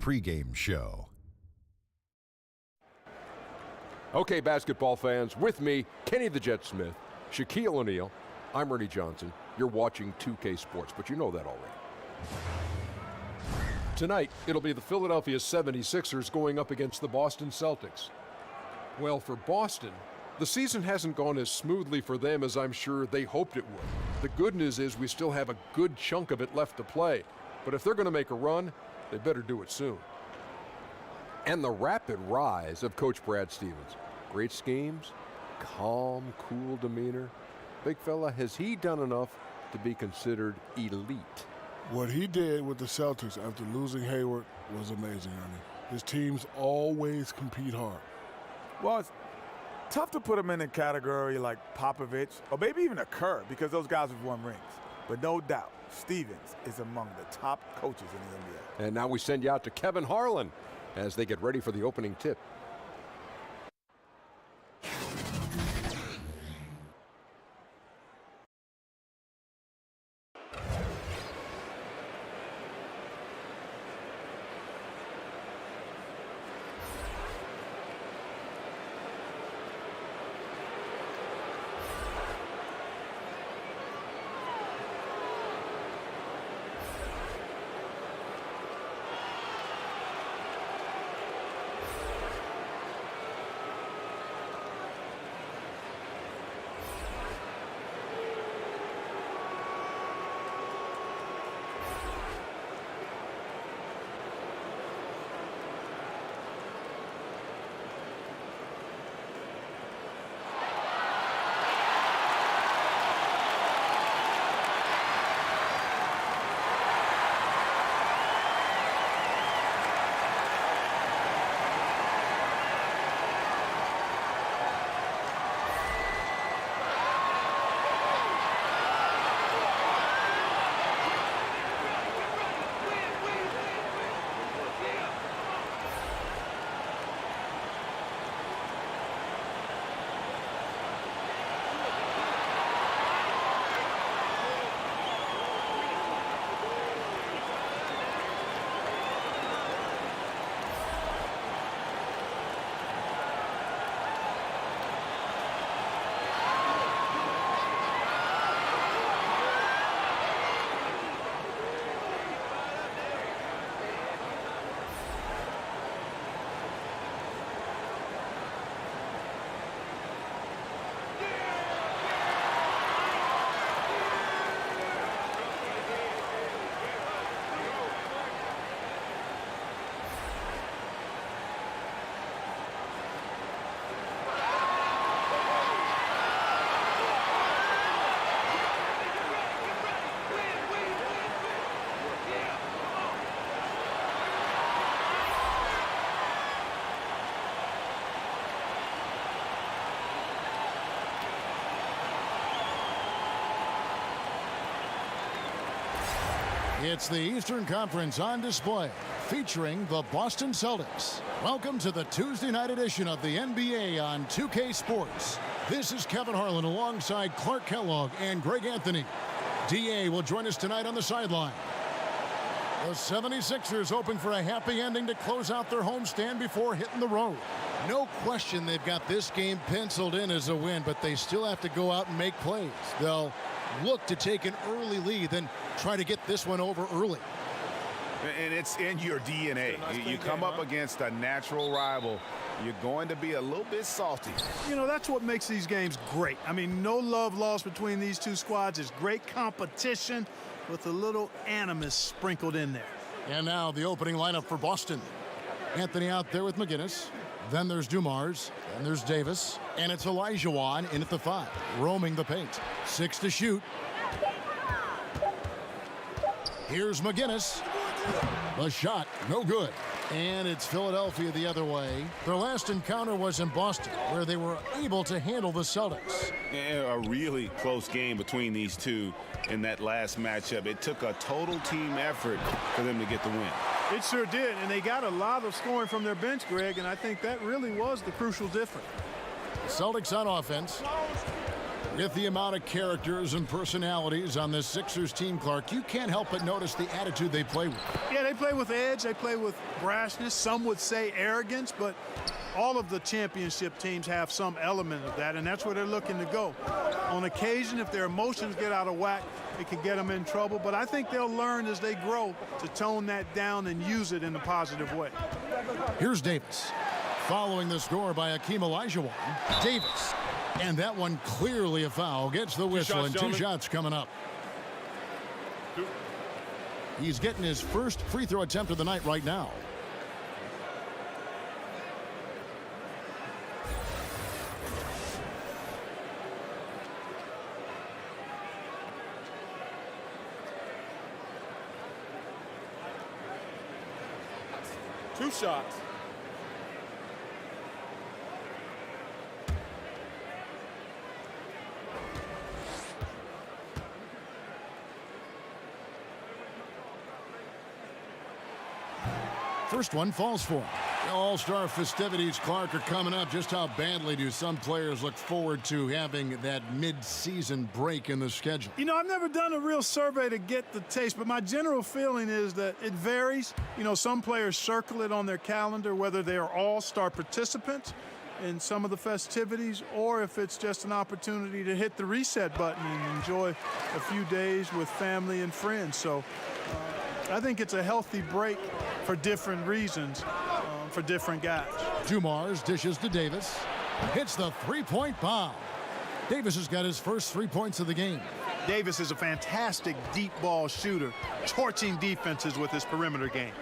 Pre-game show. Okay, basketball fans, with me, Kenny the Jet Smith, Shaquille O'Neal, I'm Ernie Johnson. You're watching 2K Sports, but you know that already. Tonight, it'll be the Philadelphia 76ers going up against the Boston Celtics. Well, for Boston, the season hasn't gone as smoothly for them as I'm sure they hoped it would. The good news is we still have a good chunk of it left to play, but if they're going to make a run, they better do it soon. And the rapid rise of Coach Brad Stevens. Great schemes, calm, cool demeanor. Big fella, has he done enough to be considered elite? What he did with the Celtics after losing Hayward was amazing, Ernie. His teams always compete hard. Well, it's tough to put him in a category like Popovich or maybe even a Kerr because those guys have won rings. But no doubt, Stevens is among the top coaches in the NBA. And now we send you out to Kevin Harlan as they get ready for the opening tip. It's the Eastern Conference on display, featuring the Boston Celtics. Welcome to the Tuesday night edition of the NBA on 2K Sports. This is Kevin Harlan alongside Clark Kellogg and Greg Anthony. DA will join us tonight on the sideline. The 76ers hoping for a happy ending to close out their homestand before hitting the road. No question they've got this game penciled in as a win, but they still have to go out and make plays. They'll look to take an early lead, then try to get this one over early. And it's in your DNA. You come up against a natural rival, you're going to be a little bit salty. You know, that's what makes these games great. I mean, no love lost between these two squads. It's great competition with a little animus sprinkled in there. And now the opening lineup for Boston. Anthony out there with McGinnis. Then there's Dumars. Then there's Davis. And it's Olajuwon in at the 5, roaming the paint. 6 to shoot. Here's McGinnis. The shot, no good. And it's Philadelphia the other way. Their last encounter was in Boston, where they were able to handle the Celtics. A really close game between these two in that last matchup. It took a total team effort for them to get the win. It sure did, and they got a lot of scoring from their bench, Greg, and I think that really was the crucial difference. Celtics on offense. With the amount of characters and personalities on this Sixers team, Clark, you can't help but notice the attitude they play with. Yeah, they play with edge. They play with brashness. Some would say arrogance, but all of the championship teams have some element of that, and that's where they're looking to go. On occasion, if their emotions get out of whack, it can get them in trouble, but I think they'll learn as they grow to tone that down and use it in a positive way. Here's Davis. Following the score by Hakeem Olajuwon. Davis. And that one clearly a foul. Gets the whistle, and 2 shots coming up. He's getting his first free throw attempt of the night right now. Two shots. First one falls for him. The All-Star festivities, Clark, are coming up. Just how badly do some players look forward to having that mid-season break in the schedule? You know, I've never done a real survey to get the taste, but my general feeling is that it varies. You know, some players circle it on their calendar, whether they are all-star participants in some of the festivities or if it's just an opportunity to hit the reset button and enjoy a few days with family and friends. So I think it's a healthy break for different reasons for different guys. Dumars dishes to Davis. Hits the three-point bomb. Davis has got his first 3 points of the game. Davis is a fantastic deep ball shooter, torching defenses with his perimeter game.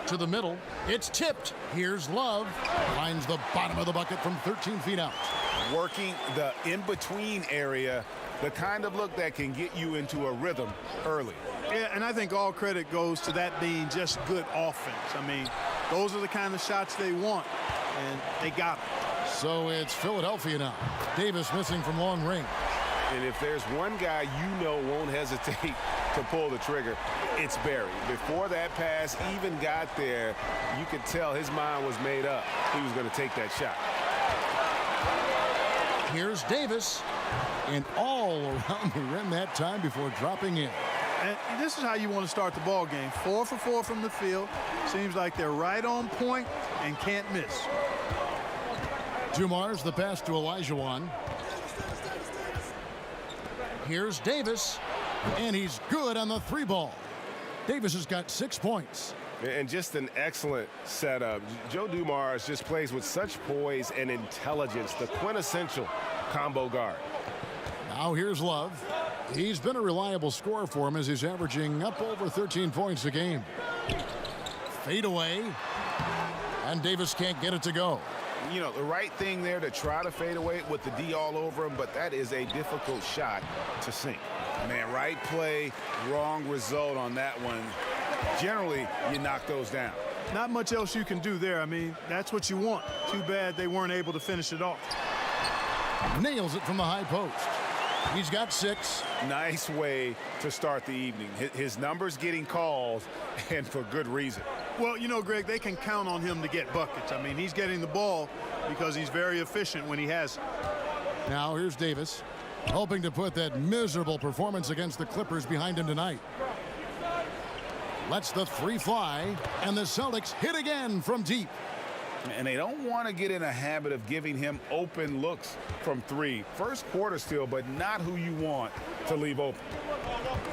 To the middle. It's tipped. Here's Love. Finds the bottom of the bucket from 13 feet out. Working the in-between area, the kind of look that can get you into a rhythm early. Yeah, and I think all credit goes to that being just good offense. I mean, those are the kind of shots they want, and they got them. So it's Philadelphia now. Davis missing from long range. And if there's one guy you know won't hesitate to pull the trigger, it's Barry. Before that pass even got there, you could tell his mind was made up. He was going to take that shot. Here's Davis. And all around the rim that time before dropping in. And this is how you want to start the ball game. 4 for 4 from the field. Seems like they're right on point and can't miss. Dumars, the pass to Olajuwon. Here's Davis. And he's good on the 3-ball. Davis has got 6 points. And just an excellent setup. Joe Dumars just plays with such poise and intelligence, the quintessential combo guard. Now here's Love. He's been a reliable scorer for him as he's averaging up over 13 points a game. Fade away. And Davis can't get it to go. You know, the right thing there to try to fade away with the D all over him, but that is a difficult shot to sink. Man, right play, wrong result on that one. Generally, you knock those down. Not much else you can do there. I mean, that's what you want. Too bad they weren't able to finish it off. Nails it from the high post. He's got 6. Nice way to start the evening. His numbers getting called, and for good reason. Well, you know, Greg, they can count on him to get buckets. I mean, he's getting the ball because he's very efficient when he has it. Now here's Davis, hoping to put that miserable performance against the Clippers behind him tonight. Lets the 3 fly, and the Celtics hit again from deep. And they don't want to get in a habit of giving him open looks from 3. First quarter still, but not who you want to leave open.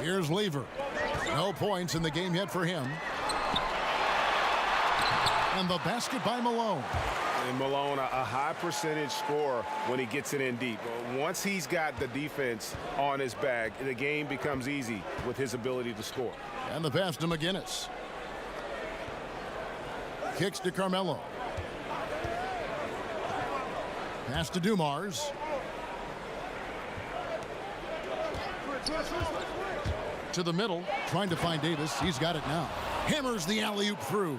Here's Lever. No points in the game yet for him. And the basket by Malone. And Malone, a high percentage scorer when he gets it in deep. Once he's got the defense on his back, the game becomes easy with his ability to score. And the pass to McGinnis. Kicks to Carmelo. Pass to Dumars. To the middle, trying to find Davis. He's got it now. Hammers the alley-oop through.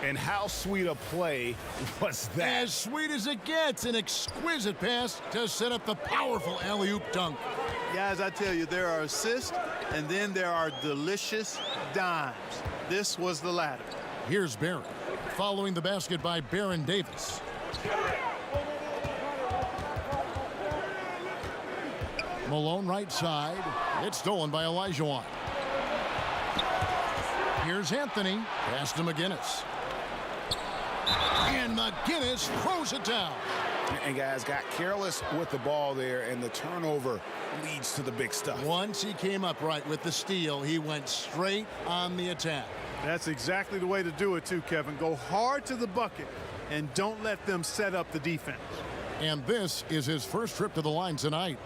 And how sweet a play was that? As sweet as it gets. An exquisite pass to set up the powerful alley-oop dunk. Guys, I tell you, there are assists, and then there are delicious dimes. This was the latter. Here's Barron, following the basket by Baron Davis. Malone right side. It's stolen by Olajuwon. Here's Anthony. Pass to McGinnis. And McGinnis throws it down. And guys got careless with the ball there, and the turnover leads to the big stuff. Once he came up right with the steal, he went straight on the attack. That's exactly the way to do it too, Kevin. Go hard to the bucket and don't let them set up the defense. And this is his first trip to the line tonight.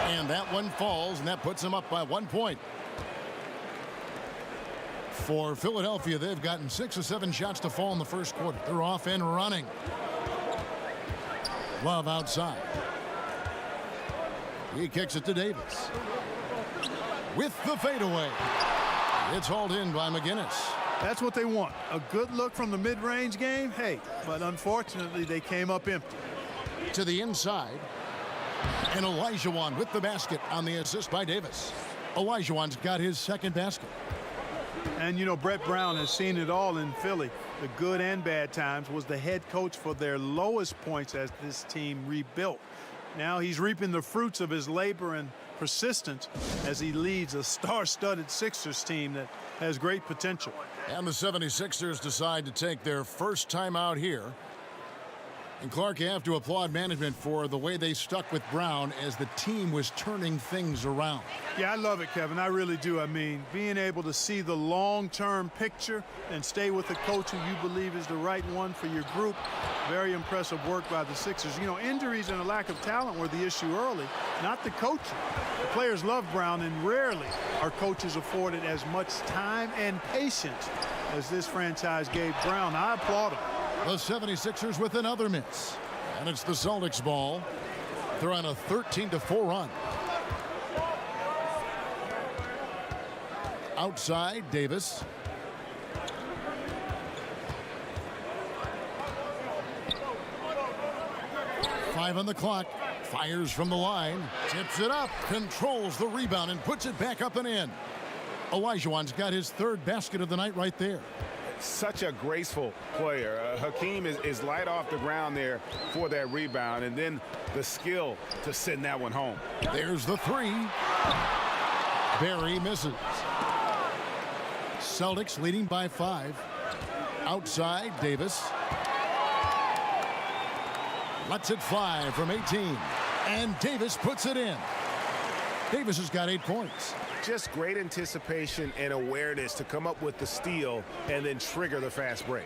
And that one falls, and that puts him up by 1 point. For Philadelphia, they've gotten 6 or 7 shots to fall in the first quarter. They're off and running. Love outside. He kicks it to Davis. With the fadeaway. It's hauled in by McGinnis. That's what they want. A good look from the mid-range game. Hey, but unfortunately, they came up empty. To the inside. And Olajuwon with the basket on the assist by Davis. Olajuwon's got his second basket. And, you know, Brett Brown has seen it all in Philly. The good and bad times. Was the head coach for their lowest points as this team rebuilt. Now he's reaping the fruits of his labor and persistence as he leads a star-studded Sixers team that has great potential. And the 76ers decide to take their first time out here. And Clark, you have to applaud management for the way they stuck with Brown as the team was turning things around. Yeah, I love it, Kevin. I really do. I mean, being able to see the long-term picture and stay with a coach who you believe is the right one for your group. Very impressive work by the Sixers. You know, injuries and a lack of talent were the issue early, not the coaching. The players love Brown, and rarely are coaches afforded as much time and patience as this franchise gave Brown. I applaud him. The 76ers with another miss. And it's the Celtics ball. They're on a 13-4 run. Outside, Davis. Five on the clock. Fires from the line. Tips it up. Controls the rebound and puts it back up and in. Olajuwon's got his third basket of the night right there. Such a graceful player. Hakeem is light off the ground there for that rebound, and then the skill to send that one home. There's the three. Barry misses. Celtics leading by 5. Outside, Davis. Lets it fly from 18. And Davis puts it in. Davis has got 8 points. Just great anticipation and awareness to come up with the steal and then trigger the fast break.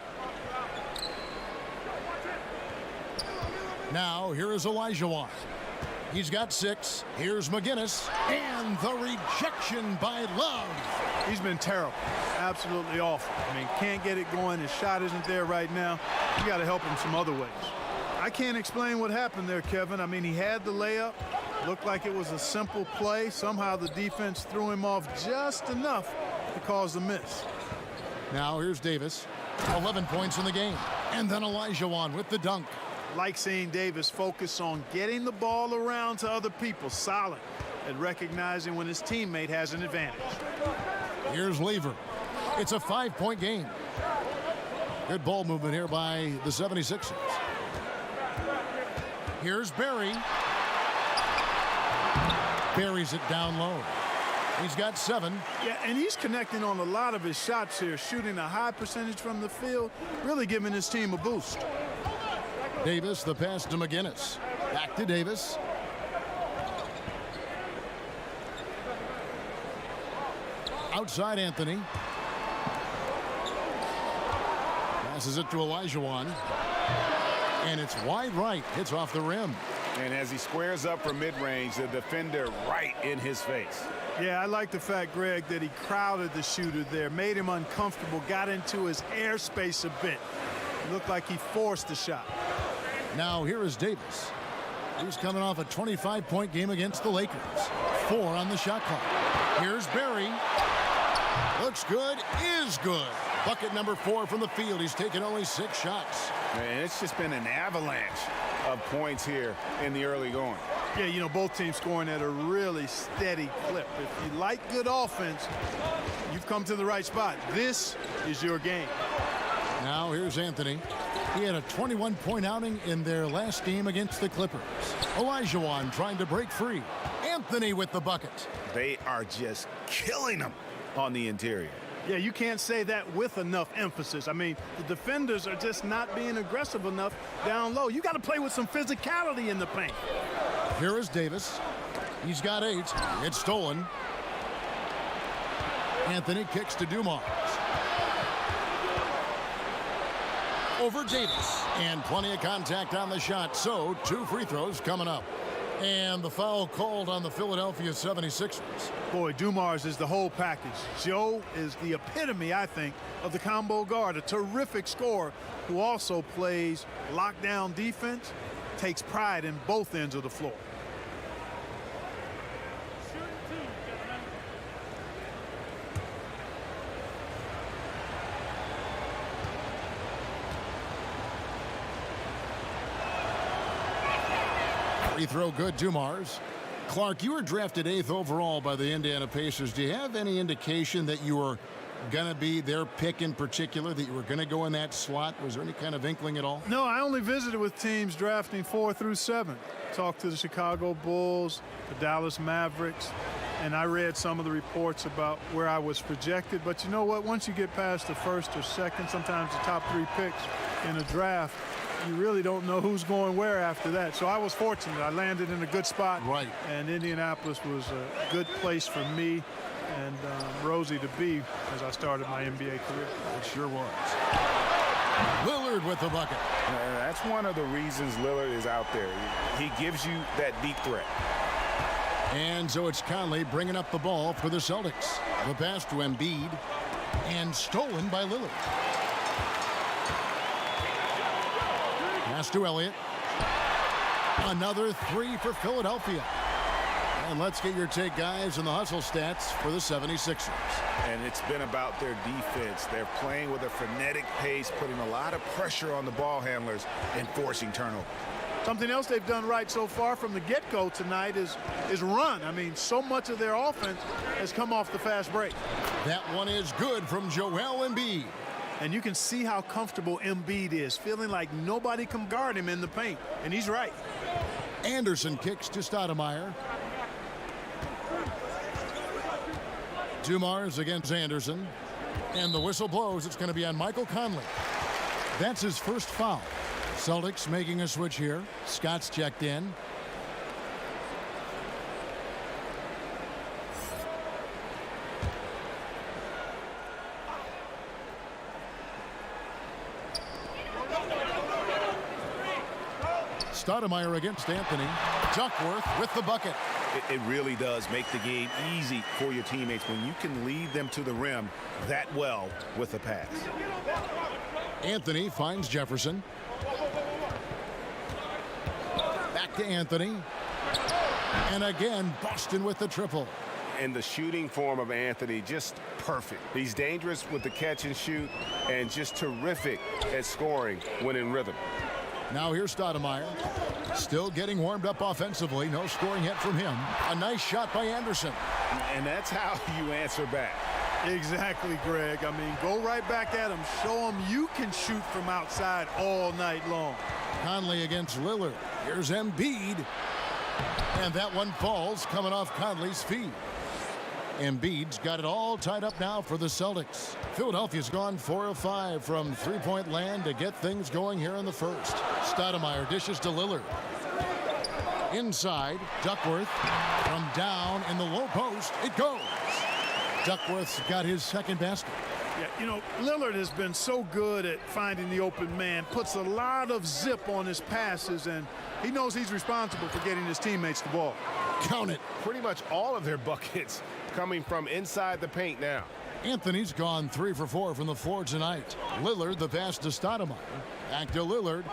Now, here is Olajuwon. He's got 6. Here's McGinnis. And the rejection by Love. He's been terrible. Absolutely awful. I mean, can't get it going. His shot isn't there right now. You got to help him some other ways. I can't explain what happened there, Kevin. I mean, he had the layup. Looked like it was a simple play. Somehow the defense threw him off just enough to cause the miss. Now here's Davis. 11 points in the game. And then Olajuwon with the dunk. Like seeing Davis focus on getting the ball around to other people. Solid at recognizing when his teammate has an advantage. Here's Lever. It's a 5-point game. Good ball movement here by the 76ers. Here's Barry. Buries it down low. He's got 7. Yeah, and he's connecting on a lot of his shots here, shooting a high percentage from the field, really giving his team a boost. Davis, the pass to McGinnis. Back to Davis. Outside Anthony. Passes it to Olajuwon. And it's wide right. Hits off the rim. And as he squares up for mid-range, the defender right in his face. Yeah, I like the fact, Greg, that he crowded the shooter there, made him uncomfortable, got into his airspace a bit. Looked like he forced the shot. Now here is Davis. He's coming off a 25-point game against the Lakers. 4 on the shot clock. Here's Barry. Looks good, is good. Bucket number 4 from the field. He's taken only 6 shots. And it's just been an avalanche of points here in the early going. Yeah, you know, both teams scoring at a really steady clip. If you like good offense, you've come to the right spot. This is your game. Now here's Anthony. He had a 21-point outing in their last game against the Clippers. Olajuwon trying to break free. Anthony with the bucket. They are just killing them on the interior. Yeah, you can't say that with enough emphasis. I mean, the defenders are just not being aggressive enough down low. You got to play with some physicality in the paint. Here is Davis. He's got 8. It's stolen. Anthony kicks to Dumars. Over Davis. And plenty of contact on the shot. So 2 free throws coming up. And the foul called on the Philadelphia 76ers. Boy, Dumars is the whole package. Joe is the epitome, I think, of the combo guard. A terrific scorer who also plays lockdown defense, takes pride in both ends of the floor. Free throw good, Dumars. Clark, you were drafted 8th overall by the Indiana Pacers. Do you have any indication that you were going to be their pick in particular, that you were going to go in that slot? Was there any kind of inkling at all? No, I only visited with teams drafting 4 through 7. Talked to the Chicago Bulls, the Dallas Mavericks, and I read some of the reports about where I was projected. But you know what? Once you get past the first or second, sometimes the top 3 picks in a draft, you really don't know who's going where after that. So I was fortunate. I landed in a good spot. Right. And Indianapolis was a good place for me and Rosie to be as I started my NBA career. It sure was. Lillard with the bucket. That's one of the reasons Lillard is out there. He gives you that deep threat. And so it's Conley bringing up the ball for the Celtics. The pass to Embiid and stolen by Lillard. Pass to Elliott. Another 3 for Philadelphia. And let's get your take, guys, on the hustle stats for the 76ers. And it's been about their defense. They're playing with a frenetic pace, putting a lot of pressure on the ball handlers and forcing turnovers. Something else they've done right so far from the get-go tonight is run. I mean, so much of their offense has come off the fast break. That one is good from Joel Embiid. And you can see how comfortable Embiid is, feeling like nobody can guard him in the paint. And he's right. Anderson kicks to Stoudemire. Dumars against Anderson. And the whistle blows. It's going to be on Michael Conley. That's his first foul. Celtics making a switch here. Scott's checked in. Stoudemire against Anthony. Duckworth with the bucket. It really does make the game easy for your teammates when you can lead them to the rim that well with a pass. Anthony finds Jefferson. Back to Anthony. And again, Boston with the triple. And the shooting form of Anthony, just perfect. He's dangerous with the catch and shoot and just terrific at scoring when in rhythm. Now here's Stoudemire. Still getting warmed up offensively. No scoring yet from him. A nice shot by Anderson. And that's how you answer back. Exactly, Greg. I mean, go right back at him. Show him you can shoot from outside all night long. Conley against Lillard. Here's Embiid. And that one falls coming off Conley's feet. Embiid's got it all tied up now for the Celtics. Philadelphia's gone 4 of 5 from three-point land to get things going here in the first. Stoudemire dishes to Lillard. Inside, Duckworth from down in the low post. It goes. Duckworth's got his second basket. Yeah, you know, Lillard has been so good at finding the open man, puts a lot of zip on his passes, and he knows he's responsible for getting his teammates the ball. Count it. Pretty much all of their buckets coming from inside the paint now. Anthony's gone 3 for 4 from the floor tonight. Lillard, the pass to Stoudemire. Back to Lillard.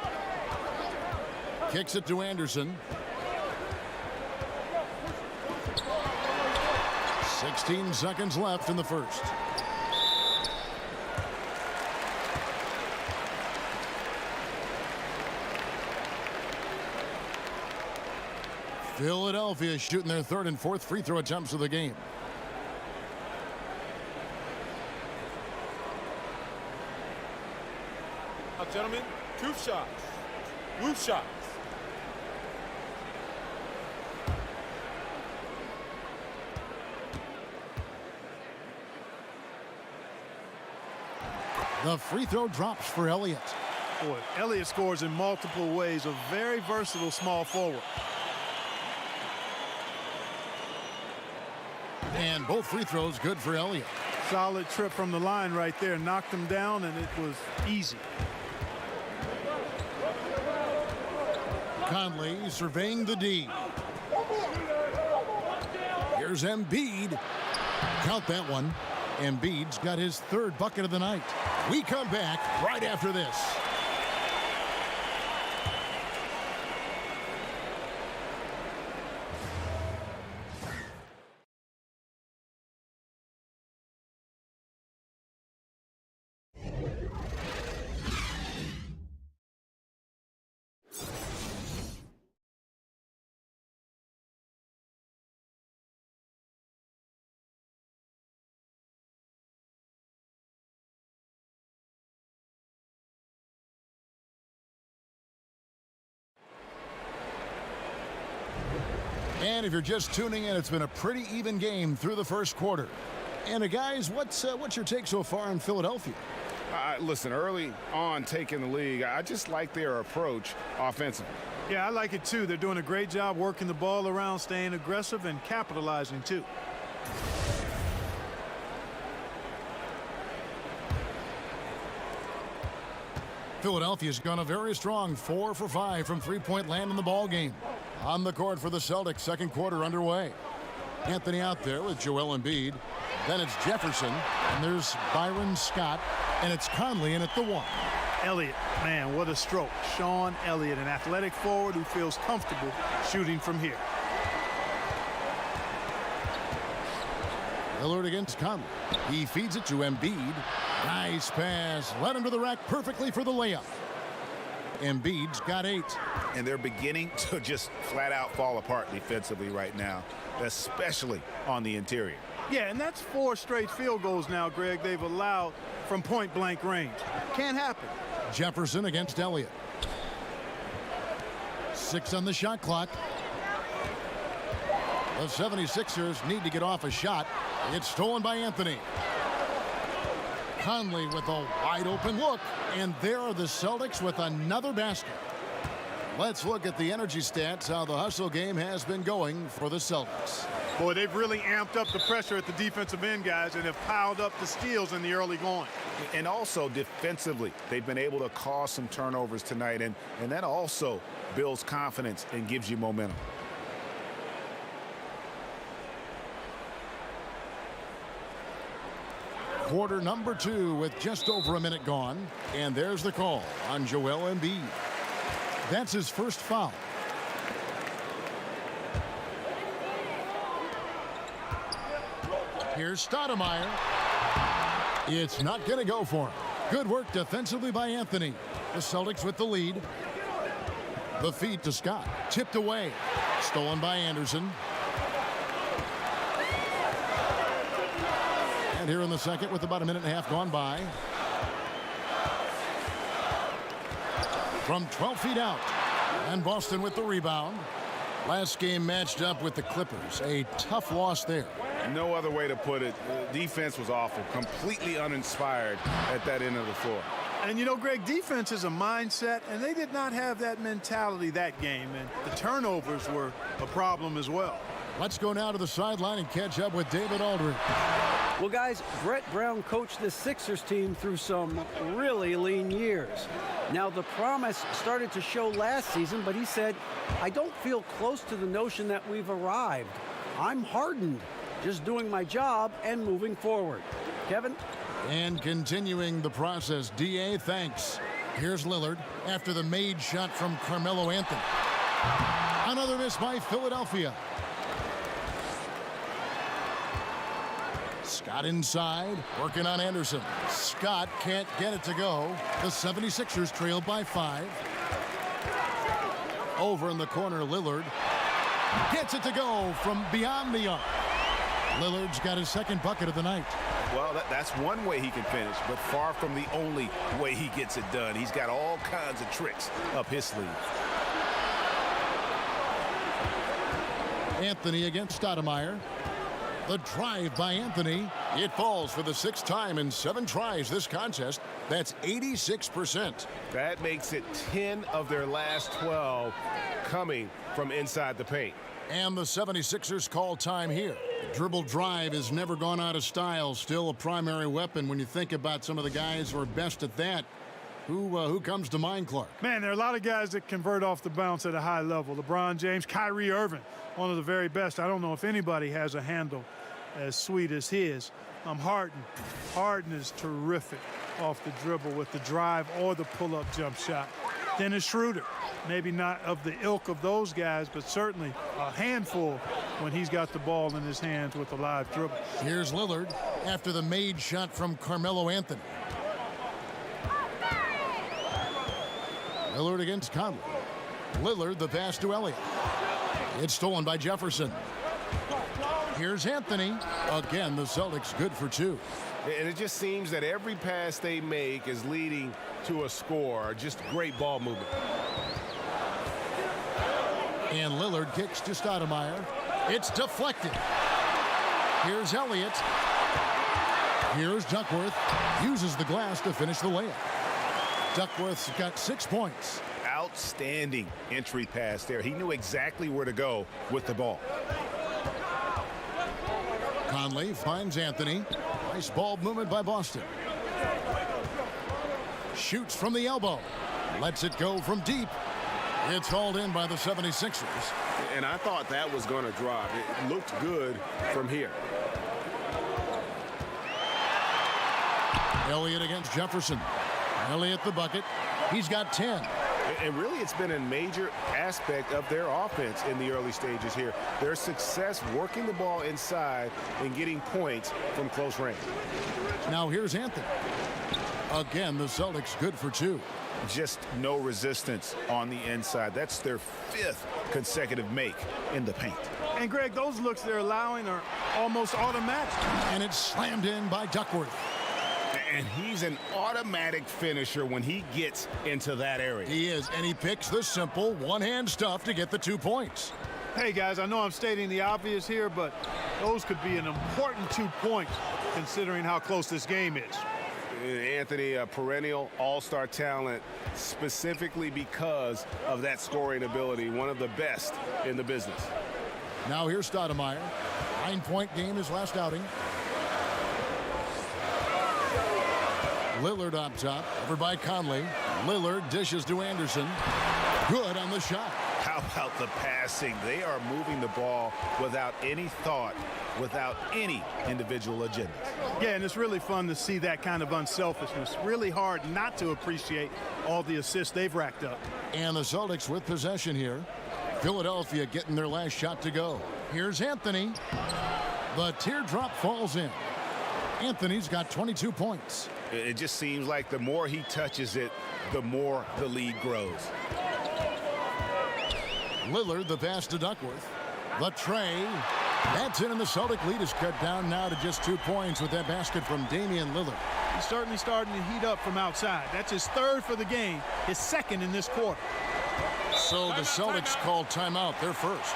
Kicks it to Anderson. 16 seconds left in the first. Philadelphia shooting their third and fourth free throw attempts of the game. Now, gentlemen, 2 shots. Loose shots. The free throw drops for Elliott. Boy, Elliott scores in multiple ways. A very versatile small forward. And both free throws good for Elliott. Solid trip from the line right there. Knocked him down, and it was easy. Conley surveying the D. Here's Embiid. Count that one. Embiid's got his third bucket of the night. We come back right after this. And if you're just tuning in, it's been a pretty even game through the first quarter. And guys, what's your take so far on Philadelphia? Listen, early on taking the league, I just like their approach offensively. Yeah, I like it too. They're doing a great job working the ball around, staying aggressive, and capitalizing too. Philadelphia's gone a very strong 4 for 5 from three-point land in the ball game. On the court for the Celtics, second quarter underway. Anthony out there with Joel Embiid. Then it's Jefferson, and there's Byron Scott, and it's Conley in at the 1. Elliott, man, what a stroke. Sean Elliott, an athletic forward who feels comfortable shooting from here. Lillard against Conley. He feeds it to Embiid. Nice pass. Led him to the rack perfectly for the layup. Embiid's got 8. And they're beginning to just flat out fall apart defensively right now, especially on the interior. Yeah, and that's 4 straight field goals now, Greg, they've allowed from point-blank range. Can't happen. Jefferson against Elliott. 6 on the shot clock. The 76ers need to get off a shot. It's stolen by Anthony. Conley with a wide-open look. And there are the Celtics with another basket. Let's look at the energy stats, how the hustle game has been going for the Celtics. Boy, they've really amped up the pressure at the defensive end, guys, and have piled up the steals in the early going. And also defensively, they've been able to cause some turnovers tonight, and that also builds confidence and gives you momentum. Quarter number 2 with just over a minute gone. And there's the call on Joel Embiid. That's his first foul. Here's Stoudemire. It's not going to go for him. Good work defensively by Anthony. The Celtics with the lead. The feed to Scott. Tipped away. Stolen by Anderson. And here in the second with about a minute and a half gone by. From 12 feet out. And Boston with the rebound. Last game matched up with the Clippers. A tough loss there. No other way to put it. The defense was awful. Completely uninspired at that end of the floor. And you know, Greg, defense is a mindset, and they did not have that mentality that game. And the turnovers were a problem as well. Let's go now to the sideline and catch up with David Aldridge. Well, guys, Brett Brown coached the Sixers team through some really lean years. Now, the promise started to show last season, but he said, I don't feel close to the notion that we've arrived. I'm hardened, just doing my job and moving forward. Kevin? And continuing the process, D.A., thanks. Here's Lillard after the made shot from Carmelo Anthony. Another miss by Philadelphia. Scott inside, working on Anderson. Scott can't get it to go. The 76ers trailed by 5. Over in the corner, Lillard. Gets it to go from beyond the arc. Lillard's got his second bucket of the night. Well, that's one way he can finish, but far from the only way he gets it done. He's got all kinds of tricks up his sleeve. Anthony against Stoudemire. The drive by Anthony. It falls for the 6th time in 7 tries this contest. That's 86%. That makes it 10 of their last 12 coming from inside the paint. And the 76ers call time here. The dribble drive has never gone out of style. Still a primary weapon when you think about some of the guys who are best at that. Who comes to mind, Clark? Man, there are a lot of guys that convert off the bounce at a high level. LeBron James, Kyrie Irving, one of the very best. I don't know if anybody has a handle as sweet as his. Harden. Harden is terrific off the dribble with the drive or the pull-up jump shot. Dennis Schroeder, maybe not of the ilk of those guys, but certainly a handful when he's got the ball in his hands with a live dribble. Here's Lillard after the made shot from Carmelo Anthony. Lillard against Conley. Lillard, the pass to Elliott. It's stolen by Jefferson. Here's Anthony. Again, the Celtics good for 2. And it just seems that every pass they make is leading to a score. Just great ball movement. And Lillard kicks to Stoudemire. It's deflected. Here's Elliott. Here's Duckworth. Uses the glass to finish the layup. Duckworth's got 6 points. Outstanding entry pass there. He knew exactly where to go with the ball. Conley finds Anthony. Nice ball movement by Boston. Shoots from the elbow. Lets it go from deep. It's hauled in by the 76ers. And I thought that was going to drop. It looked good from here. Elliott against Jefferson. Elliott the bucket. He's got 10. And really, it's been a major aspect of their offense in the early stages here. Their success working the ball inside and getting points from close range. Now here's Anthony. Again, the Celtics good for 2. Just no resistance on the inside. That's their 5th consecutive make in the paint. And, Greg, those looks they're allowing are almost automatic. And it's slammed in by Duckworth. And he's an automatic finisher when he gets into that area. He is, and he picks the simple one-hand stuff to get the 2 points. Hey, guys, I know I'm stating the obvious here, but those could be an important 2 points considering how close this game is. Anthony, a perennial all-star talent, specifically because of that scoring ability, one of the best in the business. Now here's Stoudemire. 9-point game his last outing. Lillard up top, over by Conley. Lillard dishes to Anderson. Good on the shot. How about the passing? They are moving the ball without any thought, without any individual agenda. Yeah, and it's really fun to see that kind of unselfishness. Really hard not to appreciate all the assists they've racked up. And the Celtics with possession here. Philadelphia getting their last shot to go. Here's Anthony. The teardrop falls in. Anthony's got 22 points. It just seems like the more he touches it, the more the lead grows. Lillard, the pass to Duckworth. The tray. That's in, and the Celtic lead is cut down now to just 2 points with that basket from Damian Lillard. He's certainly starting to heat up from outside. That's his 3rd for the game, his 2nd in this quarter. So the Celtics call timeout, their first.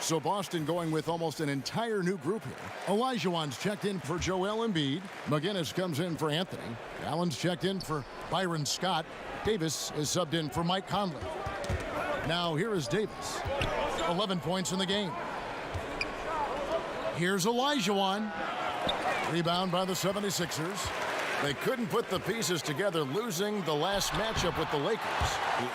So Boston going with almost an entire new group here. Olajuwon's checked in for Joel Embiid. McGinnis comes in for Anthony. Allen's checked in for Byron Scott. Davis is subbed in for Mike Conley. Now here is Davis. 11 points in the game. Here's Olajuwon. Rebound by the 76ers. They couldn't put the pieces together, losing the last matchup with the Lakers.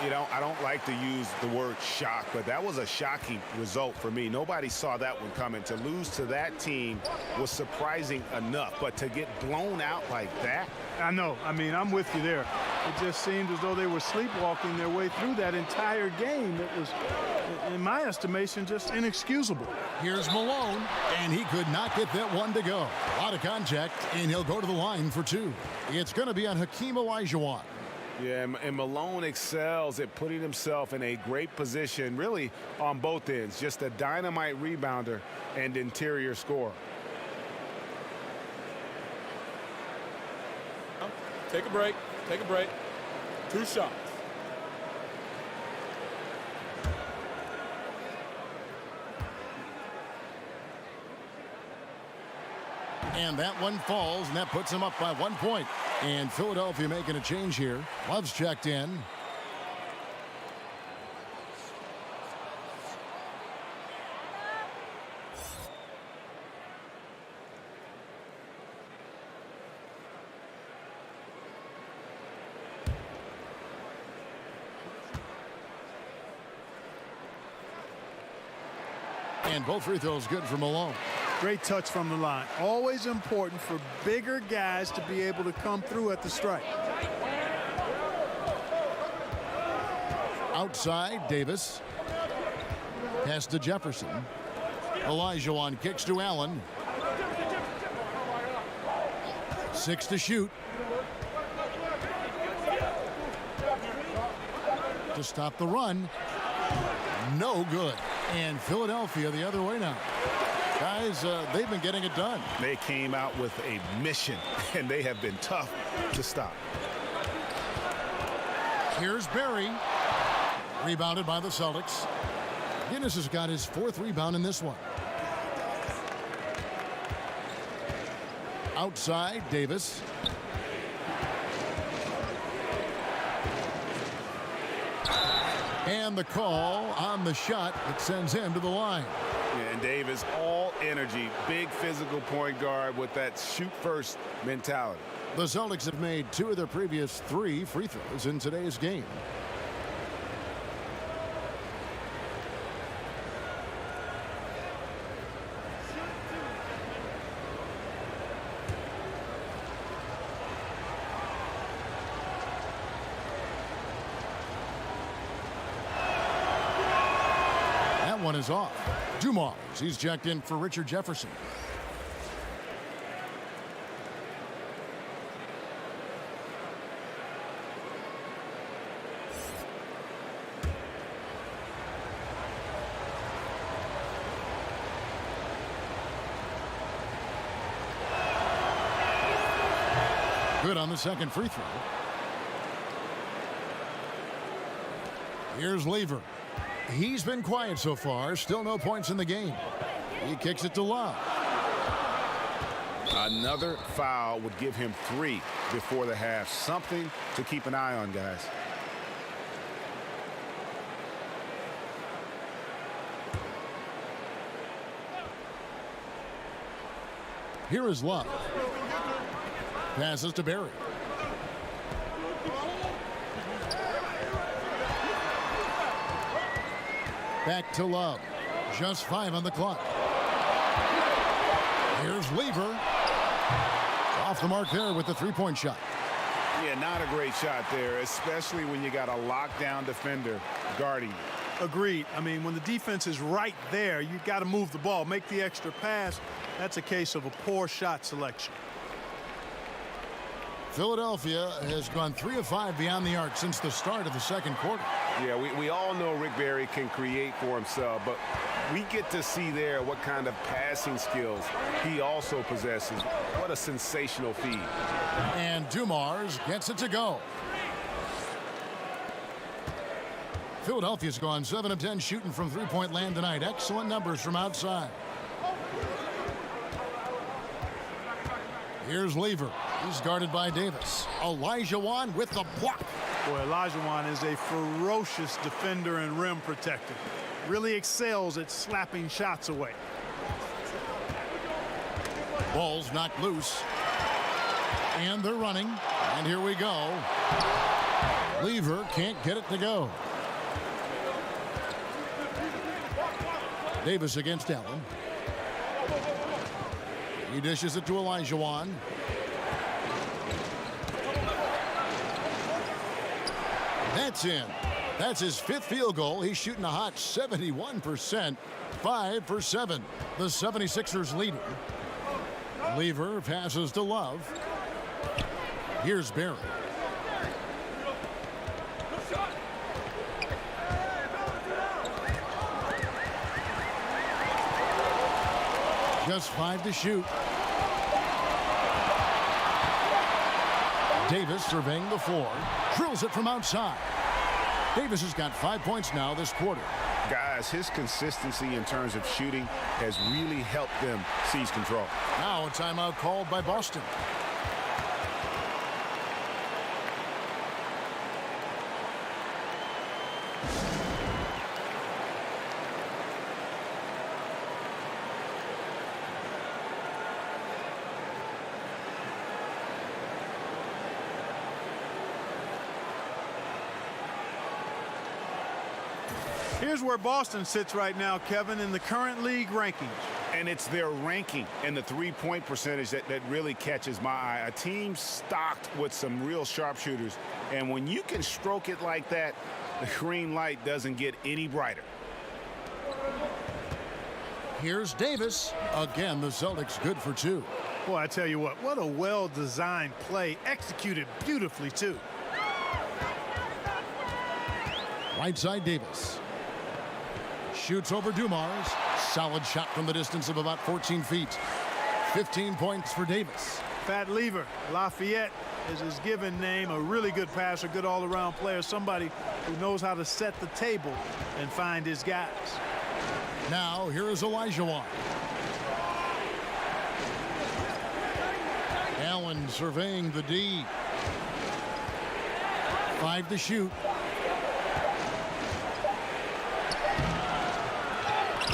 You know, I don't like to use the word shock, but that was a shocking result for me. Nobody saw that one coming. To lose to that team was surprising enough, but to get blown out like that? I know. I mean, I'm with you there. It just seemed as though they were sleepwalking their way through that entire game. It was, in my estimation, just inexcusable. Here's Malone, and he could not get that one to go. A lot of contact, and he'll go to the line for two. It's going to be on Hakeem Olajuwon. Yeah, and Malone excels at putting himself in a great position, really on both ends. Just a dynamite rebounder and interior scorer. Take a break. Take a break. 2 shots. And that one falls, and that puts him up by 1 point. And Philadelphia making a change here. Love's checked in. And both free throws good for Malone. Great touch from the line. Always important for bigger guys to be able to come through at the strike. Outside, Davis. Pass to Jefferson. Olajuwon kicks to Allen. 6 to shoot. To stop the run. No good. And Philadelphia the other way now. Guys, they've been getting it done. They came out with a mission, and they have been tough to stop. Here's Barry. Rebounded by the Celtics. Guinness has got his 4th rebound in this one. Outside, Davis. And the call on the shot that sends him to the line. Yeah, and Davis, all energy, big physical point guard with that shoot-first mentality. The Celtics have made 2 of their previous 3 free throws in today's game. One is off. Dumars, he's checked in for Richard Jefferson. Good on the second free throw. Here's Lever. He's been quiet so far. Still no points in the game. He kicks it to Love. Another foul would give him 3 before the half. Something to keep an eye on, guys. Here is Love. Passes to Barry. Back to Love. Just 5 on the clock. Here's Lever. Off the mark there with the 3-point shot. Yeah, not a great shot there, especially when you got a lockdown defender guarding you. Agreed. I mean, when the defense is right there, you got to move the ball, make the extra pass. That's a case of a poor shot selection. Philadelphia has gone 3 of 5 beyond the arc since the start of the second quarter. Yeah, we all know Rick Barry can create for himself, but we get to see there what kind of passing skills he also possesses. What a sensational feed. And Dumars gets it to go. Philadelphia's gone 7 of 10 shooting from 3-point land tonight. Excellent numbers from outside. Here's Lever. He's guarded by Davis. Olajuwon with the block. Boy, Olajuwon is a ferocious defender and rim protector. Really excels at slapping shots away. Ball's knocked loose. And they're running. And here we go. Lever can't get it to go. Davis against Allen. He dishes it to Olajuwon. That's in. That's his 5th field goal. He's shooting a hot 71%. 5 for 7. The 76ers leading. Lever passes to Love. Here's Barry. Just 5 to shoot. Davis surveying the floor. Drills it from outside. Davis has got 5 points now this quarter. Guys, his consistency in terms of shooting has really helped them seize control. Now a timeout called by Boston. Here's where Boston sits right now, Kevin, in the current league rankings. And it's their ranking and the three-point percentage that really catches my eye. A team stocked with some real sharpshooters. And when you can stroke it like that, the green light doesn't get any brighter. Here's Davis. Again, the Celtics good for 2. Boy, I tell you what a well-designed play, executed beautifully, too. Right side Davis. Shoots over Dumars. Solid shot from the distance of about 14 feet. 15 points for Davis. Fat Lever, Lafayette is his given name. A really good passer, good all-around player. Somebody who knows how to set the table and find his guys. Now, here is Olajuwon. Allen surveying the D. 5 to shoot.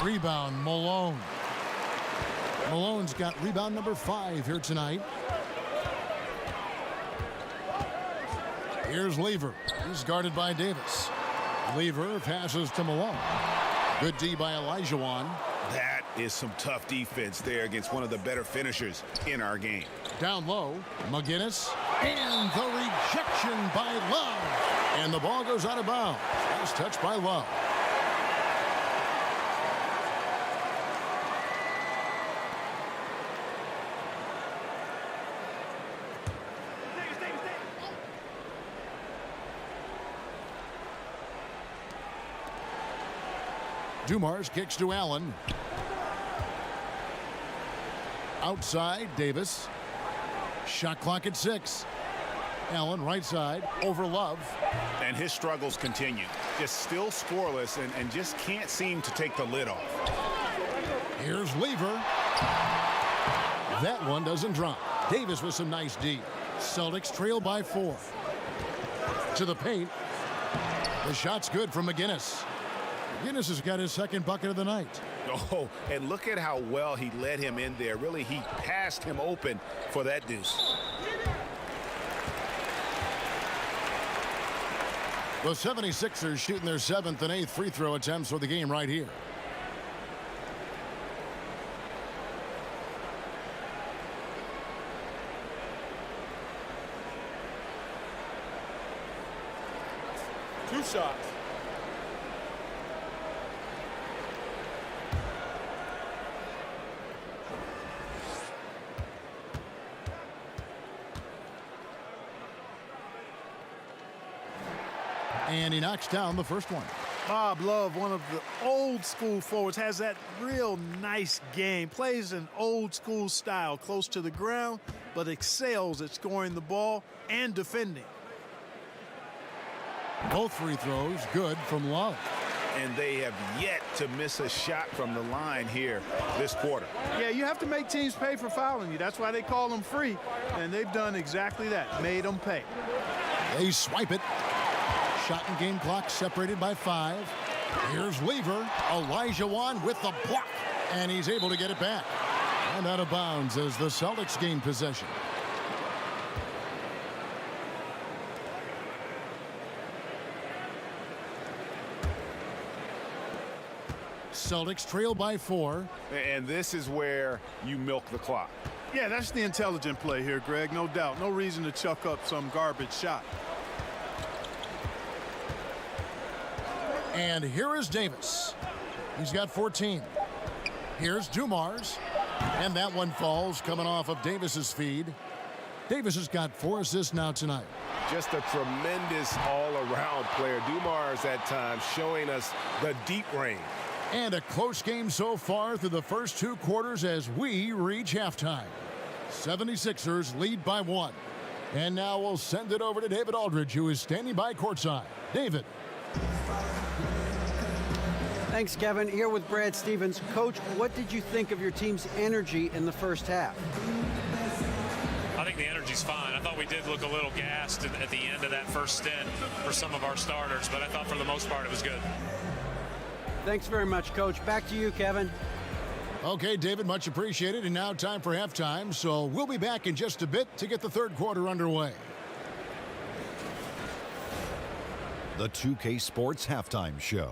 Rebound, Malone. Malone's got rebound number 5 here tonight. Here's Lever. He's guarded by Davis. Lever passes to Malone. Good D by Olajuwon. That is some tough defense there against one of the better finishers in our game. Down low, McGinnis. And the rejection by Love. And the ball goes out of bounds. Nice touch by Love. Dumars kicks to Allen. Outside, Davis. Shot clock at 6. Allen right side over Love. And his struggles continue. Just still scoreless and just can't seem to take the lid off. Here's Lever. That one doesn't drop. Davis with some nice D. Celtics trail by 4. To the paint. The shot's good from McGinnis. McGinnis has got his 2nd bucket of the night. Oh, and look at how well he led him in there. Really, he passed him open for that deuce. The 76ers shooting their 7th and 8th free throw attempts for the game right here. Two shots. And he knocks down the first one. Bob Love, one of the old school forwards, has that real nice game. Plays an old school style, close to the ground, but excels at scoring the ball and defending. Both free throws good from Love. And they have yet to miss a shot from the line here this quarter. Yeah, you have to make teams pay for fouling you. That's why they call them free. And they've done exactly that, made them pay. They swipe it. Shot and game clock separated by 5. Here's Lever. Olajuwon with the block. And he's able to get it back. And out of bounds as the Celtics gain possession. Celtics trail by 4. And this is where you milk the clock. Yeah, that's the intelligent play here, Greg, no doubt. No reason to chuck up some garbage shot. And here is Davis. He's got 14. Here's Dumars. And that one falls coming off of Davis's feed. Davis has got 4 assists now tonight. Just a tremendous all-around player. Dumars at times showing us the deep range. And a close game so far through the first 2 quarters as we reach halftime. 76ers lead by 1. And now we'll send it over to David Aldridge, who is standing by courtside. David. Thanks, Kevin. Here with Brad Stevens. Coach, what did you think of your team's energy in the first half? I think the energy's fine. I thought we did look a little gassed at the end of that first stint for some of our starters, but I thought for the most part it was good. Thanks very much, Coach. Back to you, Kevin. Okay, David, much appreciated. And now time for halftime, so we'll be back in just a bit to get the third quarter underway. The 2K Sports Halftime Show.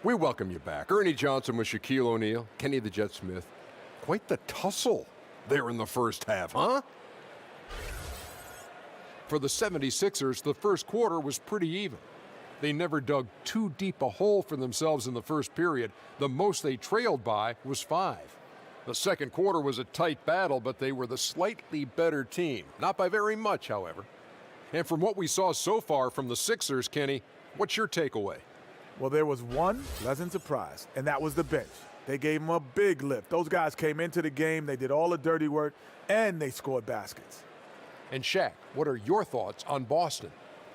We welcome you back. Ernie Johnson with Shaquille O'Neal, Kenny the Jet Smith. Quite the tussle there in the first half, huh? For the 76ers, the first quarter was pretty even. They never dug too deep a hole for themselves in the first period. The most they trailed by was 5. The second quarter was a tight battle, but they were the slightly better team. Not by very much, however. And from what we saw so far from the Sixers, Kenny, what's your takeaway? Well, there was one pleasant surprise, and that was the bench. They gave them a big lift. Those guys came into the game, they did all the dirty work, and they scored baskets. And Shaq, what are your thoughts on Boston?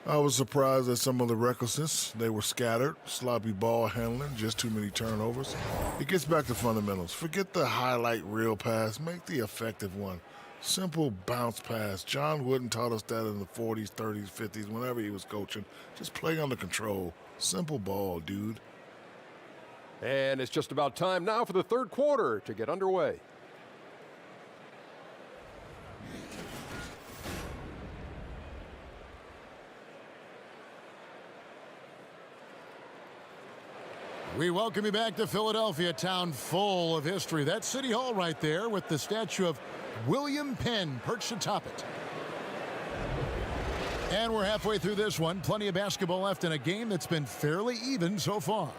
I was surprised at some of the recklessness. They were scattered, sloppy ball handling, just too many turnovers. It gets back to fundamentals. Forget the highlight reel pass. Make the effective one. Simple bounce pass. John Wooden taught us that in the 40s, 30s, 50s, whenever he was coaching. Just play under control. Simple ball, dude. And it's just about time now for the third quarter to get underway. We welcome you back to Philadelphia, town full of history. That's City Hall right there with the statue of William Penn perched atop it. And we're halfway through this one. Plenty of basketball left in a game that's been fairly even so far.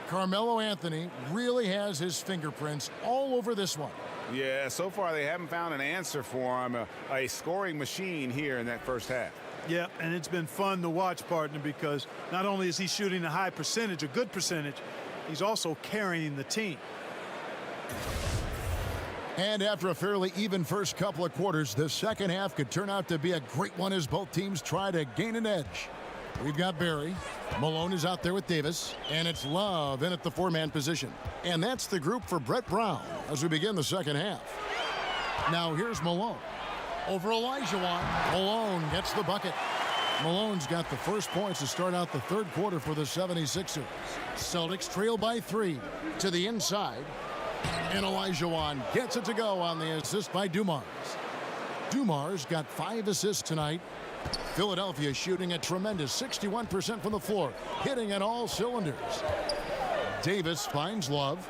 Carmelo Anthony really has his fingerprints all over this one. Yeah, so far they haven't found an answer for him. A scoring machine here in that first half. Yeah, and it's been fun to watch, partner, because not only is he shooting a high percentage, a good percentage, he's also carrying the team. And after a fairly even first couple of quarters, the second half could turn out to be a great one as both teams try to gain an edge. We've got Barry. Malone is out there with Davis. And it's Love in at the 4-man position. And that's the group for Brett Brown as we begin the second half. Now here's Malone. Over Olajuwon. Malone gets the bucket. Malone's got the first points to start out the third quarter for the 76ers. Celtics trail by 3 to the inside. And Olajuwon gets it to go on the assist by Dumars. Dumars got 5 assists tonight. Philadelphia shooting a tremendous 61% from the floor, hitting at all cylinders. Davis finds Love.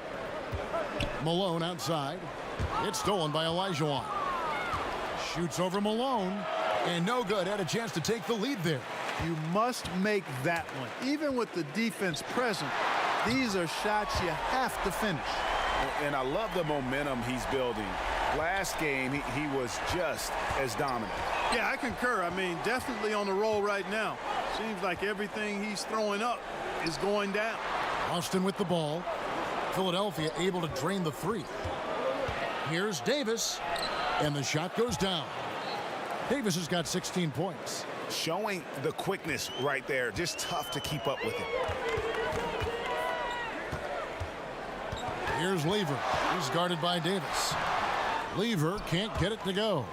Malone outside. It's stolen by Olajuwon. Shoots over Malone. And no good. Had a chance to take the lead there. You must make that one. Even with the defense present, these are shots you have to finish. And I love the momentum he's building. Last game, he was just as dominant. Yeah, I concur. I mean, definitely on the roll right now. Seems like everything he's throwing up is going down. Austin with the ball. Philadelphia able to drain the 3. Here's Davis. And the shot goes down. Davis has got 16 points. Showing the quickness right there. Just tough to keep up with it. Here's Lever. He's guarded by Davis. Lever can't get it to go.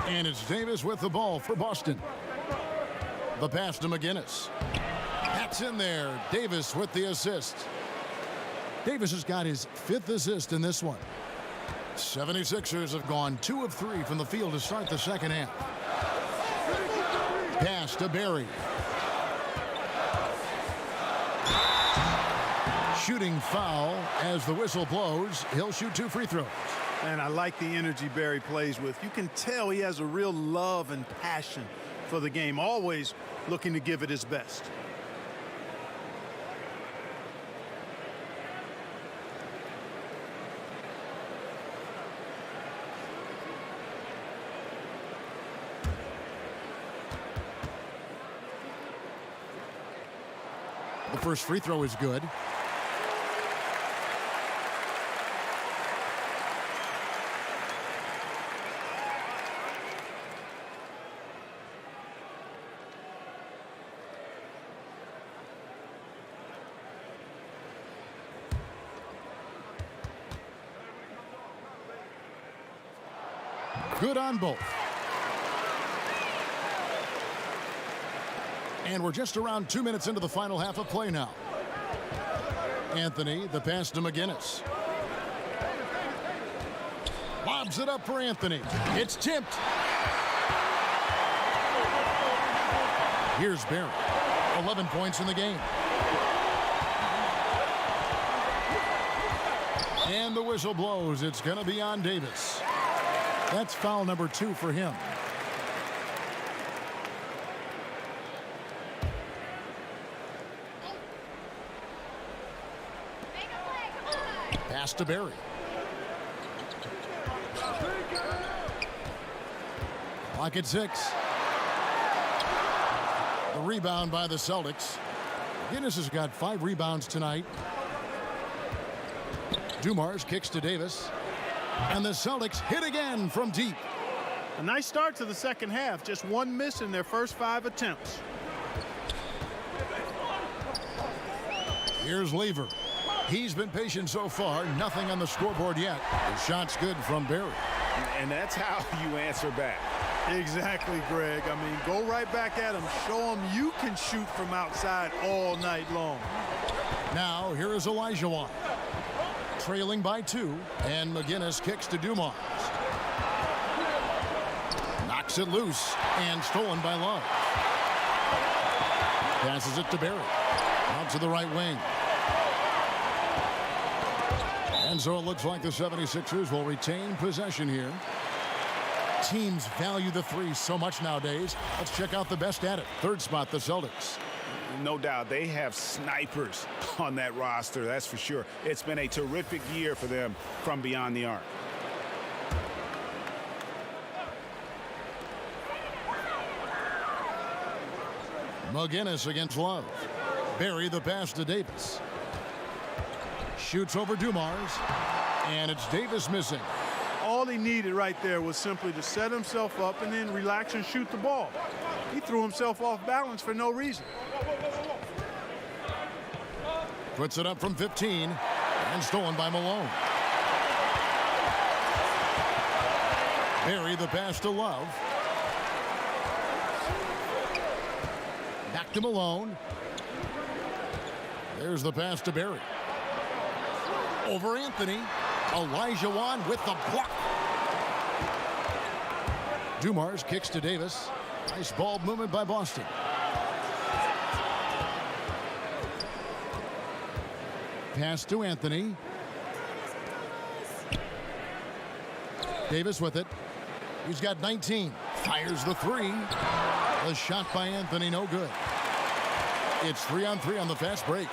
And it's Davis with the ball for Boston. The pass to McGinnis. That's in there. Davis with the assist. Davis has got his 5th assist in this one. 76ers have gone 2 of 3 from the field to start the second half. Pass to Barry. Shooting foul as the whistle blows. He'll shoot 2 free throws. And I like the energy Barry plays with. You can tell he has a real love and passion for the game, always looking to give it his best. The first free throw is good. Good on both. And we're just around 2 minutes into the final half of play now. Anthony, the pass to McGinnis. Lobs it up for Anthony. It's tipped. Here's Barry. 11 points in the game. And the whistle blows. It's going to be on Davis. That's foul number 2 for him. Pass to Barry. Clock at 6. The rebound by the Celtics. Guinness has got 5 rebounds tonight. Dumars kicks to Davis. And the Celtics hit again from deep. A nice start to the second half. Just one miss in their first 5 attempts. Here's Lever. He's been patient so far. Nothing on the scoreboard yet. The shot's good from Barry. And that's how you answer back. Exactly, Greg. I mean, go right back at him. Show him you can shoot from outside all night long. Now, here is Olajuwon. Trailing by 2, and McGinnis kicks to Dumars. Knocks it loose, and stolen by Love. Passes it to Barry. Out to the right wing. And so it looks like the 76ers will retain possession here. Teams value the 3 so much nowadays. Let's check out the best at it. Third spot, the Celtics. No doubt they have snipers on that roster, that's for sure. It's been a terrific year for them from beyond the arc. McGinnis against Love. Barry the pass to Davis. Shoots over Dumars, and it's Davis missing. All he needed right there was simply to set himself up and then relax and shoot the ball. He threw himself off balance for no reason. Puts it up from 15, and stolen by Malone. Barry the pass to Love. Back to Malone. There's the pass to Barry. Over Anthony. Olajuwon with the block. Dumars kicks to Davis. Nice ball movement by Boston. Pass to Anthony. Davis with it. He's got 19. Fires the 3. The shot by Anthony, no good. It's 3-on-3 on the fast break.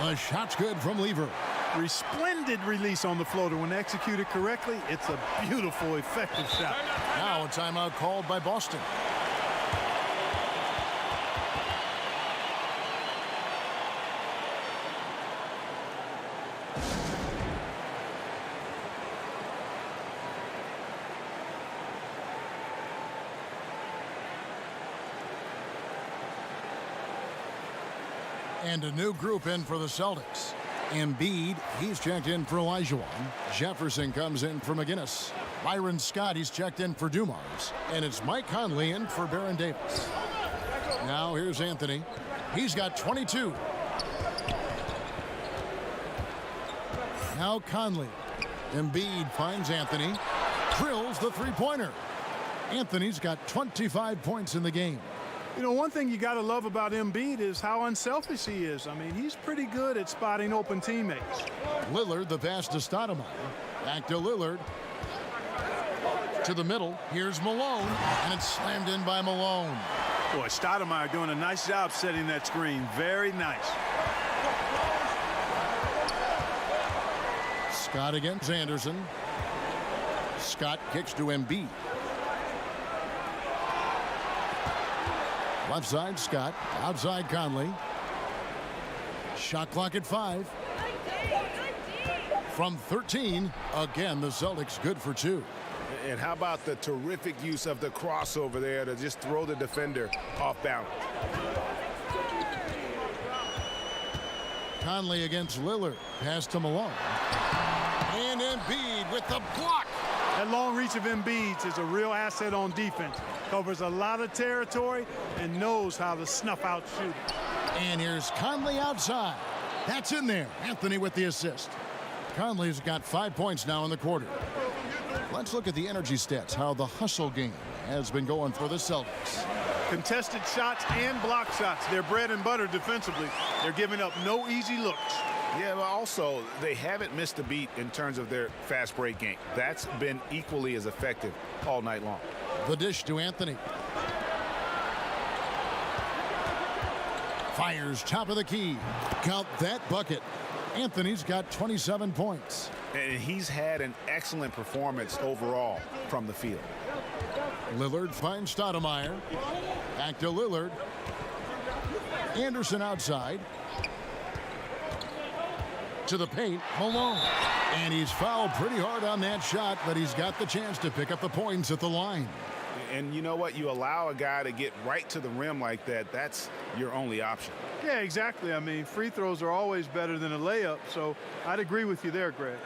The shot's good from Lever. Resplendent release on the floater. When executed correctly, it's a beautiful, effective shot. Now a timeout called by Boston. And a new group in for the Celtics. Embiid, he's checked in for Olajuwon. Jefferson comes in for McGinnis. Byron Scott, he's checked in for Dumars. And it's Mike Conley in for Baron Davis. Now here's Anthony. He's got 22. Now Conley. Embiid finds Anthony. Drills the three-pointer. Anthony's got 25 points in the game. You know, one thing you got to love about Embiid is how unselfish he is. I mean, he's pretty good at spotting open teammates. Lillard, the pass to Stoudemire. Back to Lillard. To the middle. Here's Malone. And it's slammed in by Malone. Boy, Stoudemire doing a nice job setting that screen. Very nice. Scott against Anderson. Scott kicks to Embiid. Left side, Scott. Outside, Conley. Shot clock at 5. From 13, again, the Celtics good for 2. And how about the terrific use of the crossover there to just throw the defender off balance. Conley against Lillard. Pass to Malone. And Embiid with the block. That long reach of Embiid is a real asset on defense. Covers a lot of territory and knows how to snuff out shooting. And here's Conley outside. That's in there. Anthony with the assist. Conley's got 5 points now in the quarter. Let's look at the energy stats, how the hustle game has been going for the Celtics. Contested shots and block shots. They're bread and butter defensively. They're giving up no easy looks. Yeah, but also they haven't missed a beat in terms of their fast break game. That's been equally as effective all night long. The dish to Anthony. Fires top of the key. Count that bucket. Anthony's got 27 points. And he's had an excellent performance overall from the field. Lillard finds Stoudemire. Back to Lillard. Anderson outside. To the paint, Malone. And he's fouled pretty hard on that shot, but he's got the chance to pick up the points at the line. And you know what? You allow a guy to get right to the rim like that, that's your only option. Yeah, exactly. I mean, free throws are always better than a layup, so I'd agree with you there, Greg.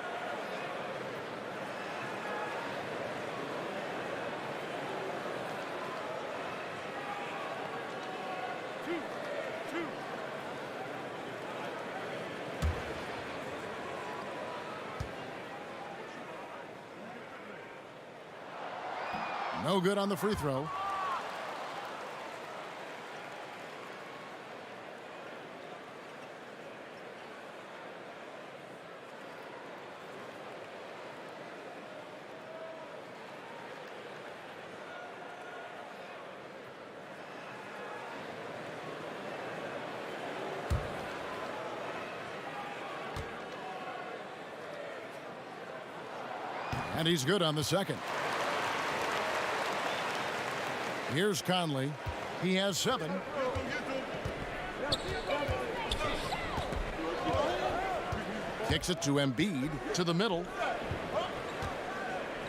No good on the free throw. And he's good on the second. Here's Conley. He has 7. Kicks it to Embiid to the middle.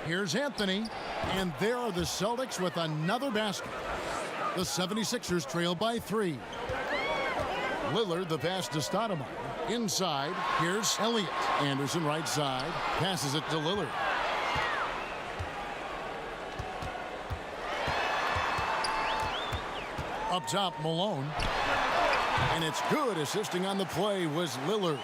Here's Anthony. And there are the Celtics with another basket. The 76ers trail by 3. Lillard, the pass to Stoudemire. Inside, here's Elliott. Anderson right side. Passes it to Lillard. Up top, Malone. And it's good. Assisting on the play was Lillard.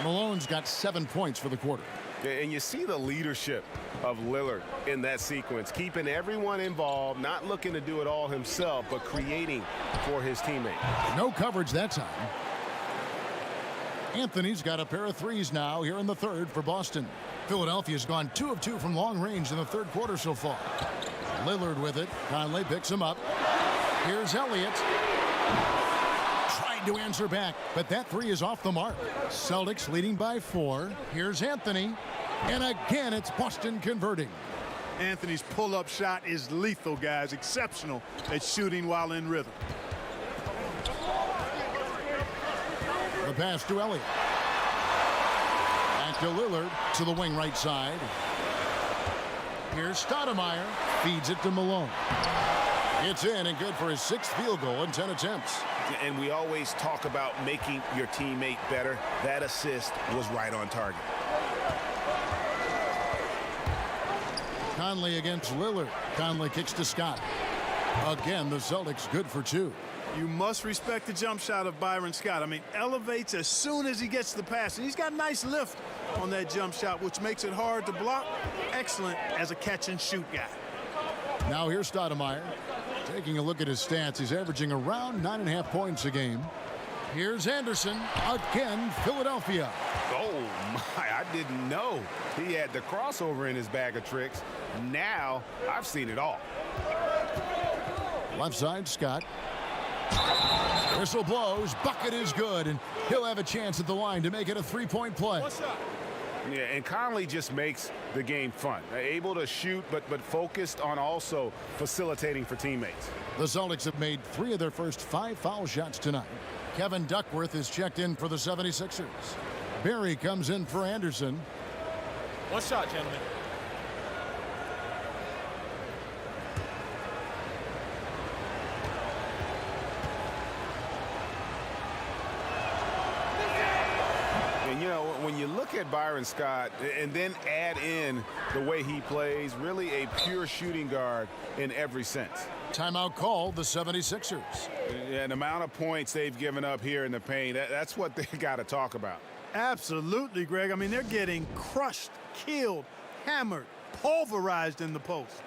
Malone's got 7 points for the quarter. And you see the leadership of Lillard in that sequence, keeping everyone involved, not looking to do it all himself, but creating for his teammates. No coverage that time. Anthony's got a pair of threes now here in the third for Boston. Philadelphia's gone 2 of 2 from long range in the third quarter so far. Lillard with it. Conley picks him up. Here's Elliott. Tried to answer back, but that 3 is off the mark. Celtics leading by 4. Here's Anthony. And again, it's Boston converting. Anthony's pull-up shot is lethal, guys. Exceptional at shooting while in rhythm. The pass to Elliott. Back to Lillard to the wing right side. Here's Stoudemire. Feeds it to Malone. It's in and good for his 6th field goal in 10 attempts. And we always talk about making your teammate better. That assist was right on target. Conley against Lillard. Conley kicks to Scott. Again, the Celtics good for 2. You must respect the jump shot of Byron Scott. I mean, elevates as soon as he gets the pass. And he's got a nice lift on that jump shot, which makes it hard to block. Excellent as a catch-and-shoot guy. Now here's Stoudemire. Taking a look at his stats, he's averaging around 9.5 points a game. Here's Anderson. Again, Philadelphia. Oh, my, I didn't know he had the crossover in his bag of tricks. Now I've seen it all. Left side, Scott. Whistle blows. Bucket is good, and he'll have a chance at the line to make it a 3-point play. Yeah, and Conley just makes the game fun. Able to shoot, but focused on also facilitating for teammates. The Celtics have made 3 of their first 5 foul shots tonight. Kevin Duckworth is checked in for the 76ers. Barry comes in for Anderson. One shot, gentlemen. And, you know, when you look at Byron Scott and then add in the way he plays, really a pure shooting guard in every sense. Timeout call, the 76ers. And the amount of points they've given up here in the paint, that's what they got to talk about. Absolutely, Greg. I mean, they're getting crushed, killed, hammered, pulverized in the post.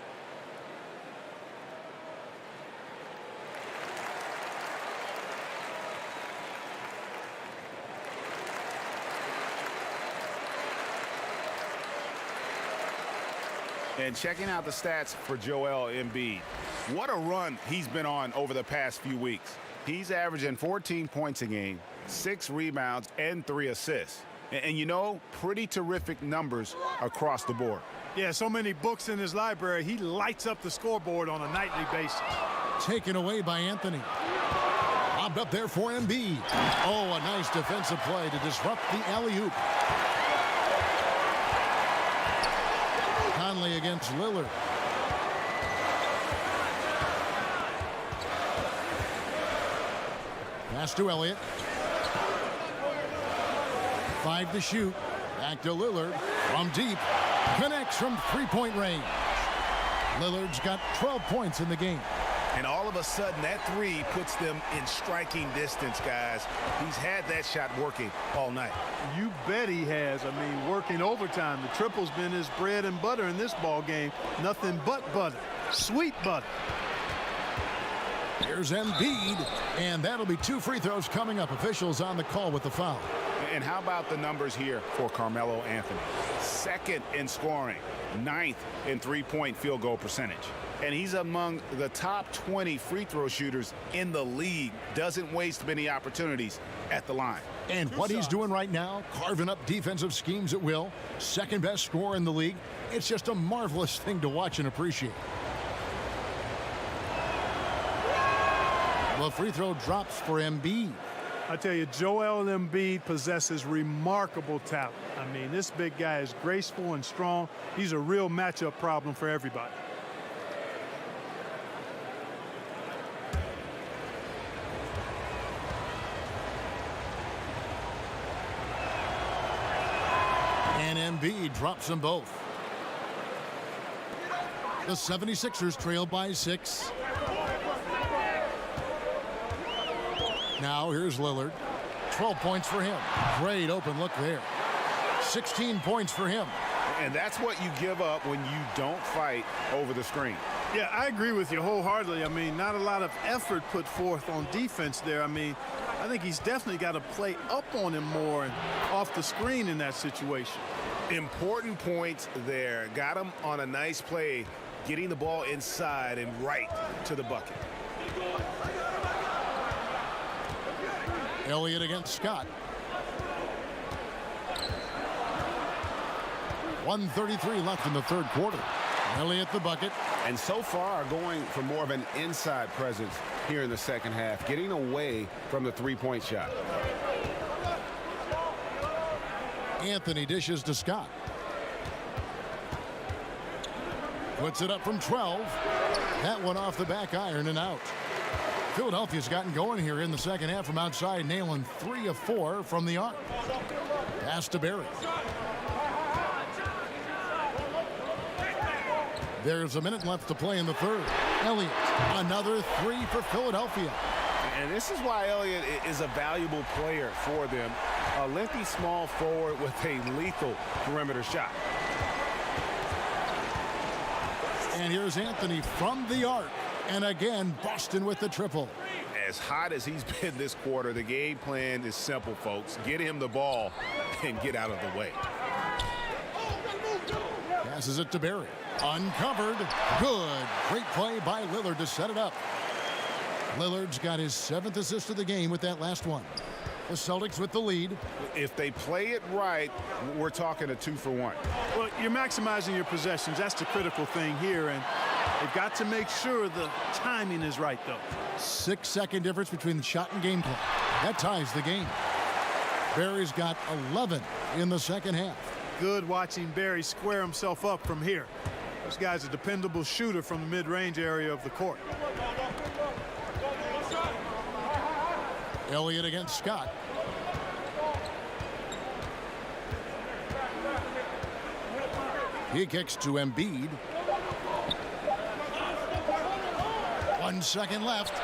And checking out the stats for Joel Embiid. What a run he's been on over the past few weeks. He's averaging 14 points a game, 6 rebounds, and 3 assists. And you know, pretty terrific numbers across the board. Yeah, so many books in his library. He lights up the scoreboard on a nightly basis. Taken away by Anthony. Lobbed up there for Embiid. Oh, a nice defensive play to disrupt the alley-oop. Conley against Lillard. Pass to Elliott. 5 to shoot. Back to Lillard. From deep. Connects from three-point range. Lillard's got 12 points in the game. And all of a sudden, that three puts them in striking distance, guys. He's had that shot working all night. You bet he has. I mean, working overtime. The triple's been his bread and butter in this ball game. Nothing but butter. Sweet butter. Here's Embiid, and that'll be 2 free throws coming up. Officials on the call with the foul. And how about the numbers here for Carmelo Anthony? 2nd in scoring, 9th in three-point field goal percentage. And he's among the top 20 free throw shooters in the league. Doesn't waste many opportunities at the line. And what he's doing right now, carving up defensive schemes at will, 2nd best scorer in the league. It's just a marvelous thing to watch and appreciate. The free throw drops for Embiid. I tell you, Joel Embiid possesses remarkable talent. I mean, this big guy is graceful and strong. He's a real matchup problem for everybody. And Embiid drops them both. The 76ers trail by 6. Now here's Lillard. 12 points for him. Great open look there. 16 points for him. And that's what you give up when you don't fight over the screen. Yeah, I agree with you wholeheartedly. I mean, not a lot of effort put forth on defense there. I mean, I think he's definitely got to play up on him more and off the screen in that situation. Important points there. Got him on a nice play, getting the ball inside and right to the bucket. Elliott against Scott. 1:33 left in the 3rd quarter. Elliott the bucket. And so far going for more of an inside presence here in the 2nd half, getting away from the three-point shot. Anthony dishes to Scott. Puts it up from 12. That one off the back iron and out. Philadelphia's gotten going here in the 2nd half from outside, nailing 3 of 4 from the arc. Pass to Barry. There's a minute left to play in the 3rd. Elliott, another 3 for Philadelphia. And this is why Elliott is a valuable player for them. A lengthy small forward with a lethal perimeter shot. And here's Anthony from the arc. And again, Boston with the triple. As hot as he's been this quarter, the game plan is simple, folks. Get him the ball and get out of the way. Passes it to Barry. Uncovered. Good. Great play by Lillard to set it up. Lillard's got his 7th assist of the game with that last one. The Celtics with the lead. If they play it right, we're talking a 2-for-1. Well, you're maximizing your possessions. That's the critical thing here. And they've got to make sure the timing is right, though. 6-second difference between the shot and game clock. That ties the game. Barry's got 11 in the second half. Good watching Barry square himself up from here. This guy's a dependable shooter from the mid-range area of the court. Elliott against Scott. He kicks to Embiid. 1 second left.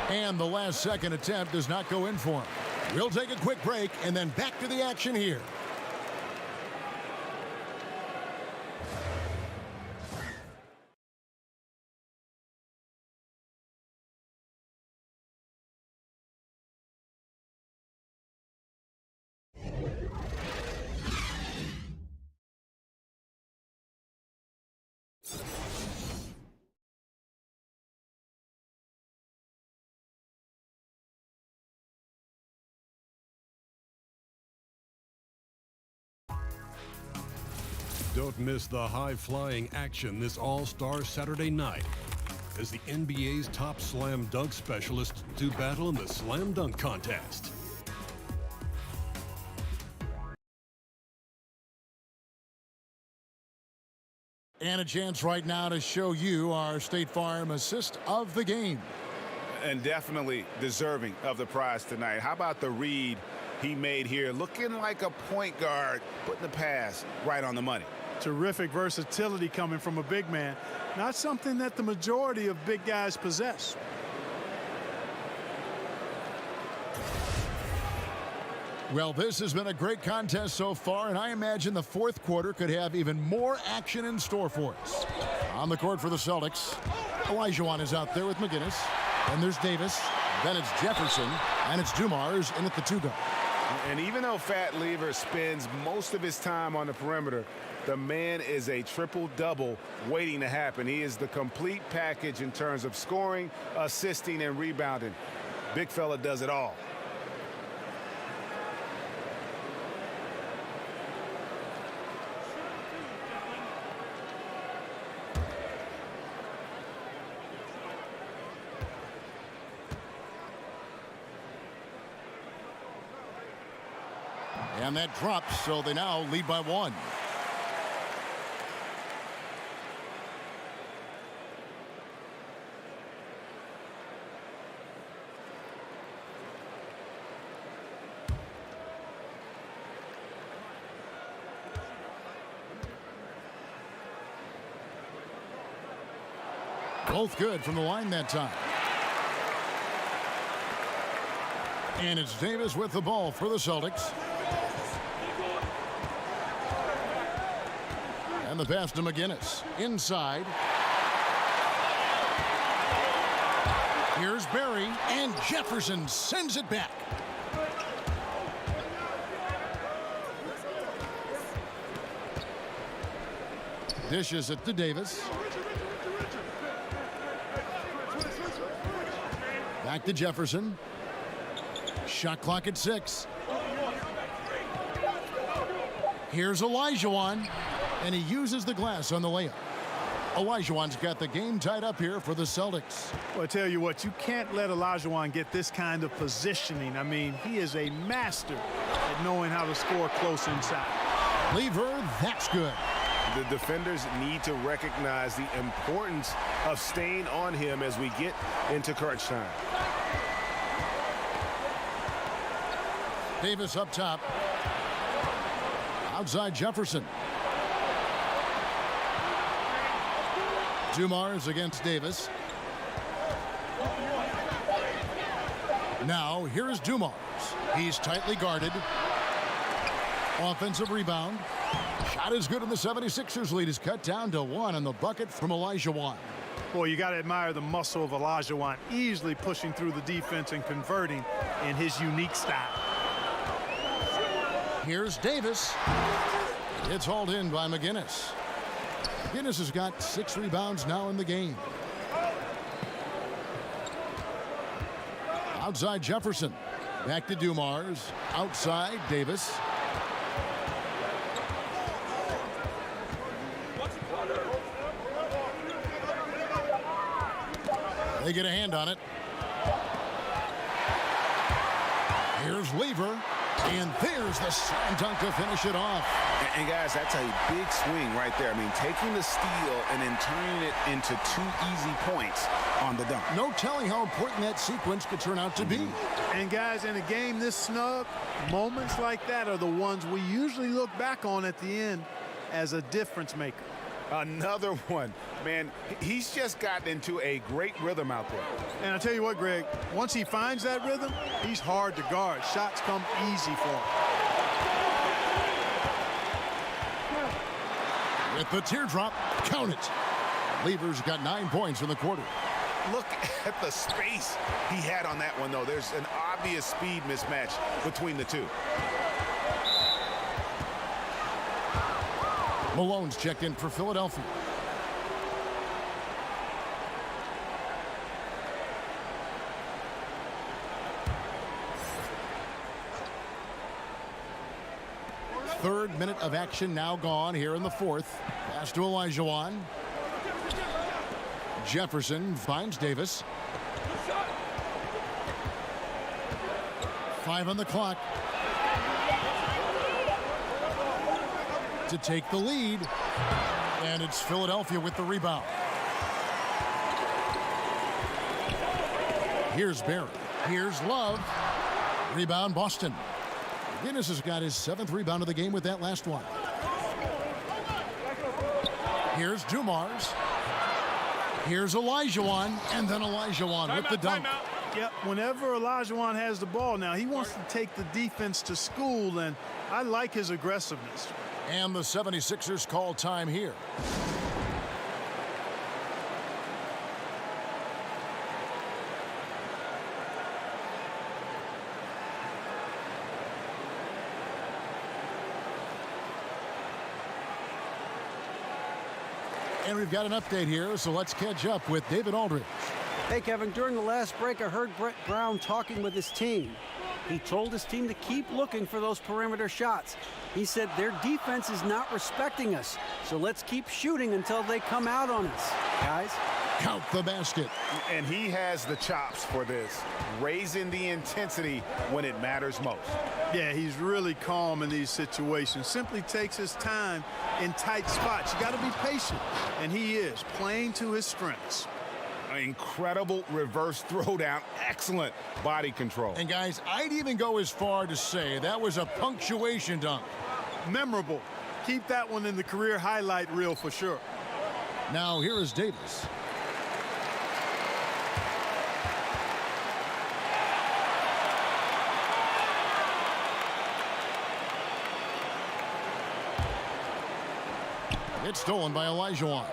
And the last second attempt does not go in for him. We'll take a quick break and then back to the action here. Don't miss the high-flying action this All-Star Saturday night as the NBA's top slam dunk specialists do battle in the slam dunk contest. And a chance right now to show you our State Farm assist of the game. And definitely deserving of the prize tonight. How about the read he made here? Looking like a point guard, putting the pass right on the money. Terrific versatility coming from a big man. Not something that the majority of big guys possess. Well, this has been a great contest so far, and I imagine the fourth quarter could have even more action in store for us. On the court for the Celtics, Olajuwon is out there with McGinnis. Then there's Davis. Then it's Jefferson. And it's Dumars in at the 2 guard. And even though Fat Lever spends most of his time on the perimeter, the man is a triple-double waiting to happen. He is the complete package in terms of scoring, assisting, and rebounding. Big fella does it all. And that drops, so they now lead by 1. Both good from the line that time. And it's Davis with the ball for the Celtics. And the pass to McGinnis. Inside. Here's Barry, and Jefferson sends it back. Dishes it to Davis. Back to Jefferson. Shot clock at 6. Here's Olajuwon, and he uses the glass on the layup. Olajuwon's got the game tied up here for the Celtics. Well, I tell you what, you can't let Olajuwon get this kind of positioning. I mean, he is a master at knowing how to score close inside. Lever, that's good. The defenders need to recognize the importance of staying on him as we get into crunch time. Davis up top. Outside Jefferson. Dumars against Davis. Now here's Dumars. He's tightly guarded. Offensive rebound. Shot is good, and the 76ers lead is cut down to 1 on the bucket from Olajuwon. Boy, you got to admire the muscle of Olajuwon, easily pushing through the defense and converting in his unique style. Here's Davis. It's hauled in by McGinnis. McGinnis has got 6 rebounds now in the game. Outside Jefferson. Back to Dumars. Outside Davis. They get a hand on it. Here's Lever. And there's the slam dunk to finish it off. And guys, that's a big swing right there. I mean, taking the steal and then turning it into 2 easy points on the dunk. No telling how important that sequence could turn out to be. And guys, in a game this snug, moments like that are the ones we usually look back on at the end as a difference maker. Another one. Man, he's just gotten into a great rhythm out there. And I tell you what, Greg, once he finds that rhythm, he's hard to guard. Shots come easy for him. With the teardrop, count it. Lever's got 9 points in the quarter. Look at the space he had on that one, though. There's an obvious speed mismatch between the two. Malones checked in for Philadelphia. Third minute of action now gone here in the fourth. Pass to Olajuwon. Jefferson finds Davis. 5 on the clock. To take the lead, and it's Philadelphia with the rebound. Here's Barry. Here's Love. Rebound Boston. Guinness has got his 7th rebound of the game with that last one. Here's Dumars. Here's Olajuwon, and then Olajuwon with the dunk. Yep, whenever Olajuwon has the ball now, he wants to take the defense to school, and I like his aggressiveness. And the 76ers call time here. And we've got an update here, so let's catch up with David Aldridge. Hey, Kevin, during the last break, I heard Brett Brown talking with his team. He told his team to keep looking for those perimeter shots. He said their defense is not respecting us, so let's keep shooting until they come out on us. Guys, count the basket. And he has the chops for this, raising the intensity when it matters most. Yeah, he's really calm in these situations. Simply takes his time in tight spots. You got to be patient, and he is playing to his strengths. Incredible reverse throwdown, excellent body control. And guys, I'd even go as far to say that was a punctuation dunk. Memorable. Keep that one in the career highlight reel for sure. Now here is Davis. It's stolen by Olajuwon.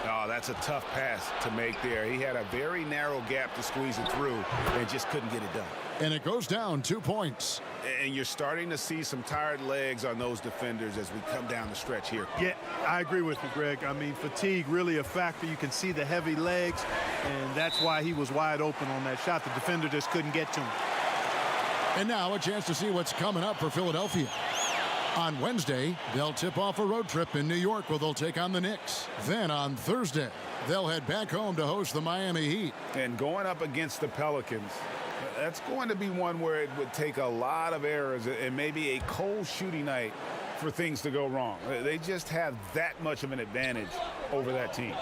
Oh, that's a tough pass to make there. He had a very narrow gap to squeeze it through and just couldn't get it done. And it goes down 2 points. And you're starting to see some tired legs on those defenders as we come down the stretch here. Yeah, I agree with you, Greg. I mean, fatigue really a factor. You can see the heavy legs, and that's why he was wide open on that shot. The defender just couldn't get to him. And now a chance to see what's coming up for Philadelphia. On Wednesday, they'll tip off a road trip in New York where they'll take on the Knicks. Then on Thursday, they'll head back home to host the Miami Heat. And going up against the Pelicans, that's going to be one where it would take a lot of errors and maybe a cold shooting night for things to go wrong. They just have that much of an advantage over that team.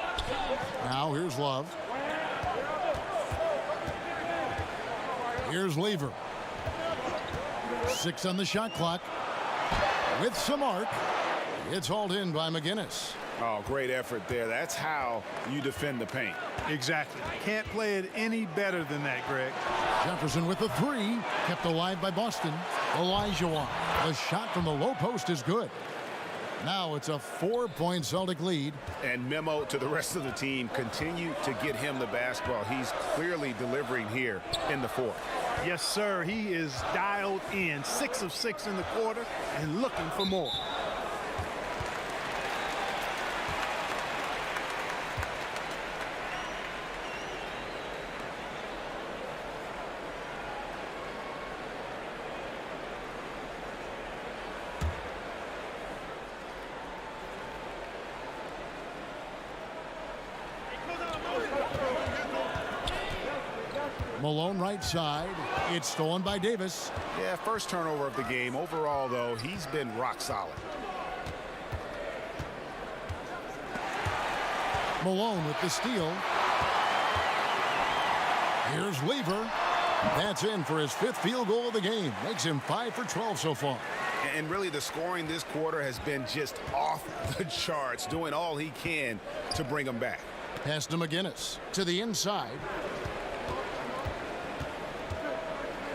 Now here's Love. Here's Lever. 6 on the shot clock. With some arc, it's hauled in by McGinnis. Oh, great effort there. That's how you defend the paint. Exactly. Can't play it any better than that, Greg. Jefferson with the 3, kept alive by Boston. Olajuwon. The shot from the low post is good. Now it's a 4-point Celtic lead. And memo to the rest of the team, continue to get him the basketball. He's clearly delivering here in the fourth. Yes, sir. He is dialed in. 6 of 6 in the quarter and looking for more. Malone right side. It's stolen by Davis. Yeah, first turnover of the game. Overall, though, he's been rock solid. Malone with the steal. Here's Lever. That's in for his 5th field goal of the game. Makes him 5 for 12 so far. And really, the scoring this quarter has been just off the charts, doing all he can to bring them back. Pass to McGinnis to the inside.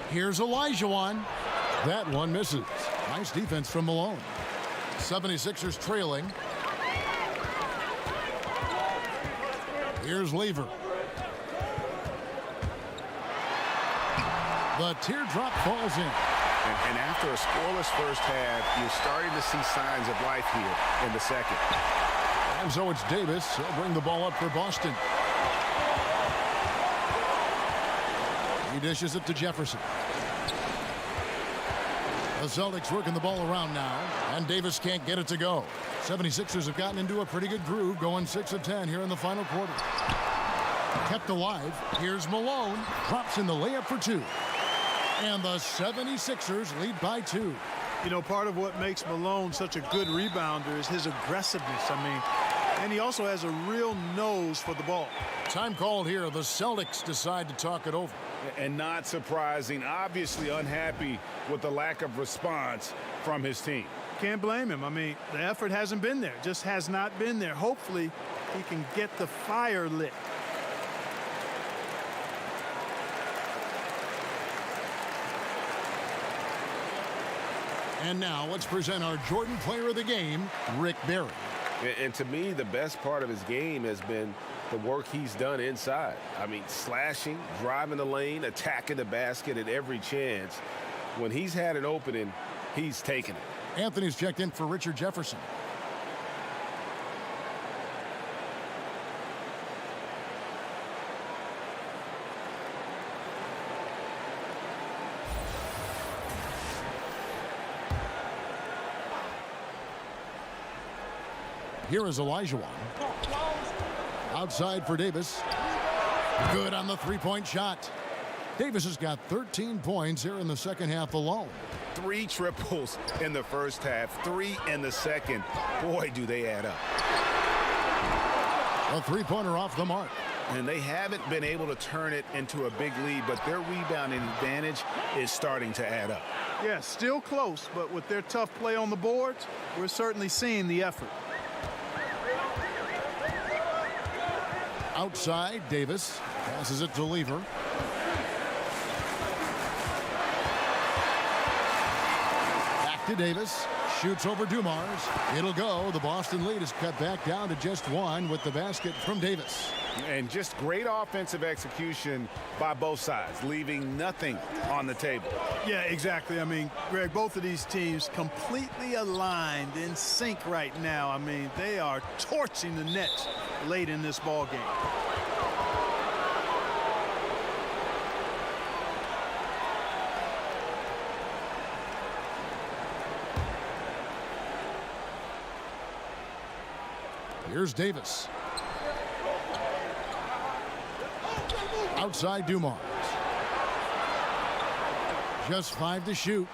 Here's Olajuwon. That one misses. Nice defense from Malone. 76ers trailing. Here's Lever. The teardrop falls in. And after a scoreless first half, you're starting to see signs of life here in the second. And so it's Davis. He'll bring the ball up for Boston. He dishes it to Jefferson. The Celtics working the ball around now, and Davis can't get it to go. 76ers have gotten into a pretty good groove, going 6 of 10 here in the final quarter. Kept alive. Here's Malone. Drops in the layup for 2. And the 76ers lead by 2. You know, part of what makes Malone such a good rebounder is his aggressiveness. And he also has a real nose for the ball. Time called here. The Celtics decide to talk it over. And not surprising, obviously unhappy with the lack of response from his team. Can't blame him. The effort hasn't been there. Just has not been there. Hopefully, he can get the fire lit. And now let's present our Jordan Player of the Game, Rick Barry. And to me, the best part of his game has been the work he's done inside. Slashing, driving the lane, attacking the basket at every chance. When he's had an opening, he's taken it. Anthony's checked in for Richard Jefferson. Here is Olajuwon. Outside for Davis. Good on the three-point shot. Davis has got 13 points here in the second half alone. 3 triples in the first half, 3 in the second. Boy, do they add up. A three-pointer off the mark. And they haven't been able to turn it into a big lead, but their rebounding advantage is starting to add up. Yeah, still close, but with their tough play on the boards, we're certainly seeing the effort. Outside, Davis passes it to Lever. Back to Davis. Shoots over Dumars. It'll go. The Boston lead is cut back down to just 1 with the basket from Davis. And just great offensive execution by both sides, leaving nothing on the table. Yeah, exactly. Greg, both of these teams completely aligned, in sync right now. They are torching the Nets late in this ball game. Here's Davis. Outside Dumars. Just 5 to shoot.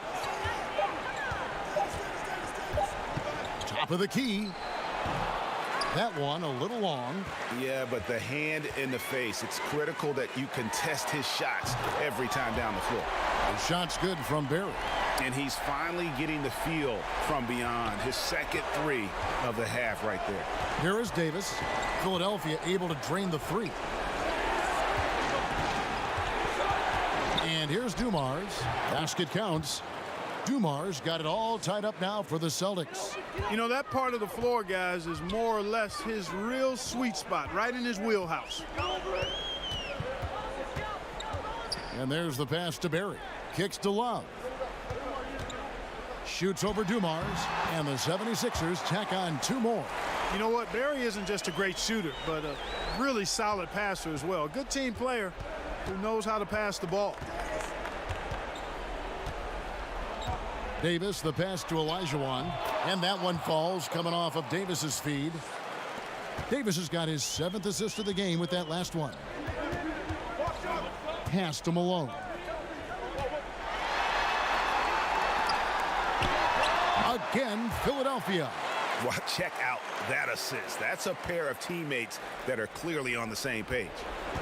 Top of the key. That one a little long. Yeah, but the hand in the face. It's critical that you contest his shots every time down the floor. The shot's good from Barry. And he's finally getting the feel from beyond. His second 3 of the half right there. Here is Davis. Philadelphia able to drain the 3. And here's Dumars. Basket counts. Dumars got it all tied up now for the Celtics. That part of the floor, guys, is more or less his real sweet spot, right in his wheelhouse. And there's the pass to Barry. Kicks to Love. Shoots over Dumars, and the 76ers tack on 2 more. You know what? Barry isn't just a great shooter, but a really solid passer as well. A good team player who knows how to pass the ball. Davis, the pass to Olajuwon, and that one falls coming off of Davis's feed. Davis has got his 7th assist of the game with that last one. Pass to Malone. Again, Philadelphia. Well, check out that assist. That's a pair of teammates that are clearly on the same page.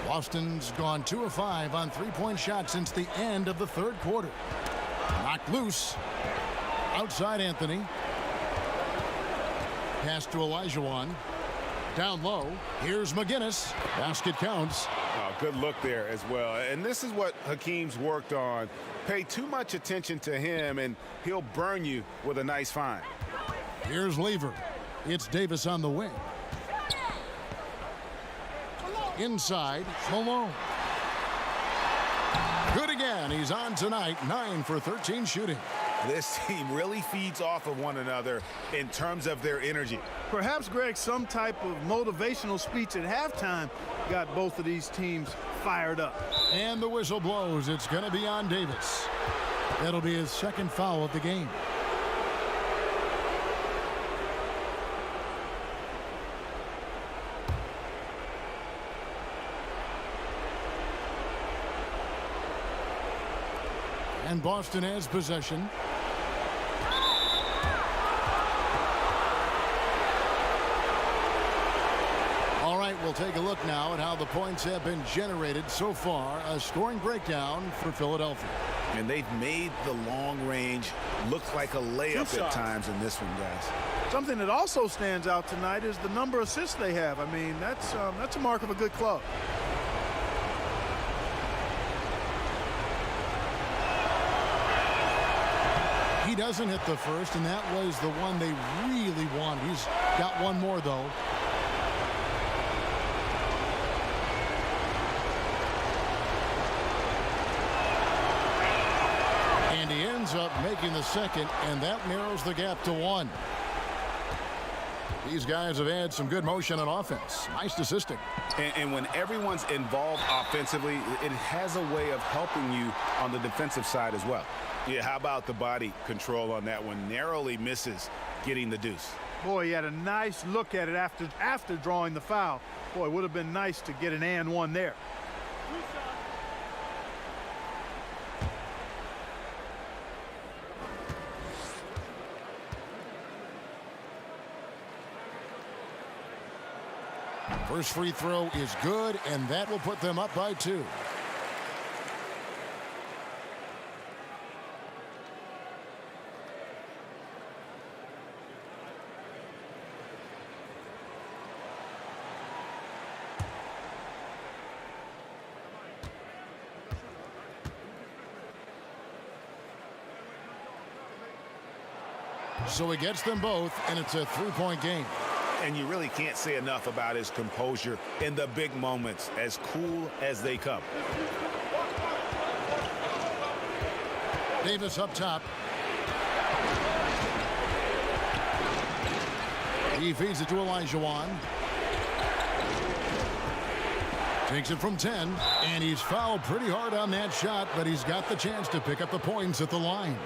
Boston's gone 2 of 5 on three-point shots since the end of the third quarter. Knocked loose. Outside Anthony. Pass to Olajuwon. Down low. Here's McGinnis. Basket counts. Oh, good look there as well. And this is what Hakeem's worked on. Pay too much attention to him, and he'll burn you with a nice find. Here's Lever. It's Davis on the wing. Inside, Malone. Good again. He's on tonight, 9 for 13 shooting. This team really feeds off of one another in terms of their energy. Perhaps, Greg, some type of motivational speech at halftime got both of these teams fired up. And the whistle blows. It's going to be on Davis. That'll be his second foul of the game. And Boston has possession. All right, we'll take a look now at how the points have been generated so far. A scoring breakdown for Philadelphia. And they've made the long range look like a layup at times in this one, guys. Something that also stands out tonight is the number of assists they have. I mean, that's a mark of a good club. He doesn't hit the first, and that was the one they really wanted. He's got one more, though. And he ends up making the second, and that narrows the gap to 1. These guys have had some good motion on offense. Nice assisting. And when everyone's involved offensively, it has a way of helping you on the defensive side as well. Yeah, how about the body control on that one? Narrowly misses getting the deuce. Boy, he had a nice look at it after drawing the foul. Boy, it would have been nice to get an and one there. First free throw is good, and that will put them up by 2. So he gets them both, and it's a 3-point game. And you really can't say enough about his composure in the big moments, as cool as they come. Davis up top. He feeds it to Olajuwon. Takes it from 10, and he's fouled pretty hard on that shot, but he's got the chance to pick up the points at the line.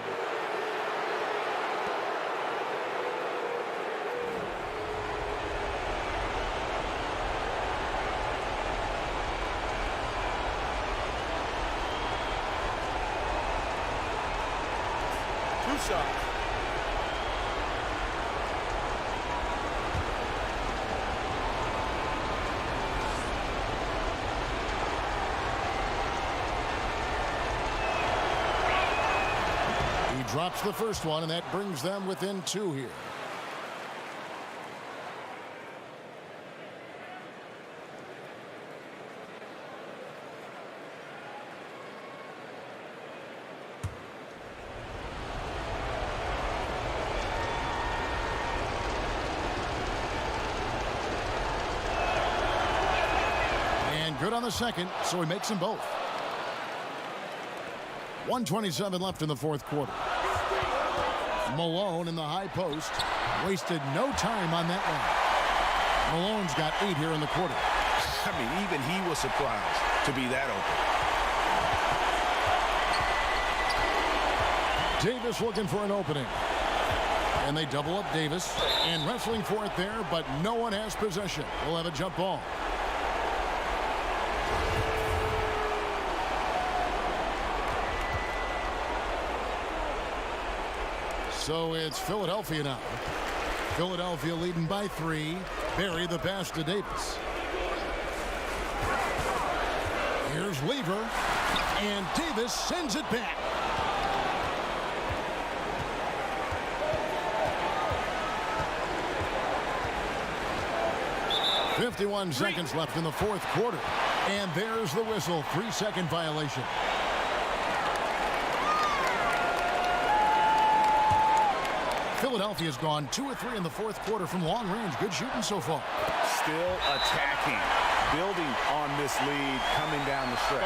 Shot. He drops the first one, and that brings them within 2 here. Good on the second, so he makes them both. 1:27 left in the fourth quarter. Malone in the high post. Wasted no time on that one. Malone's got 8 here in the quarter. I mean, even he was surprised to be that open. Davis looking for an opening. And they double up Davis. And wrestling for it there, but no one has possession. We'll have a jump ball. So it's Philadelphia now. Philadelphia leading by 3. Barry the pass to Davis. Here's Lever. And Davis sends it back. "51 seconds left in the fourth quarter. And there's the whistle. 3-second violation. Philadelphia's gone 2 of 3 in the fourth quarter from long range. Good shooting so far. Still attacking, building on this lead coming down the stretch.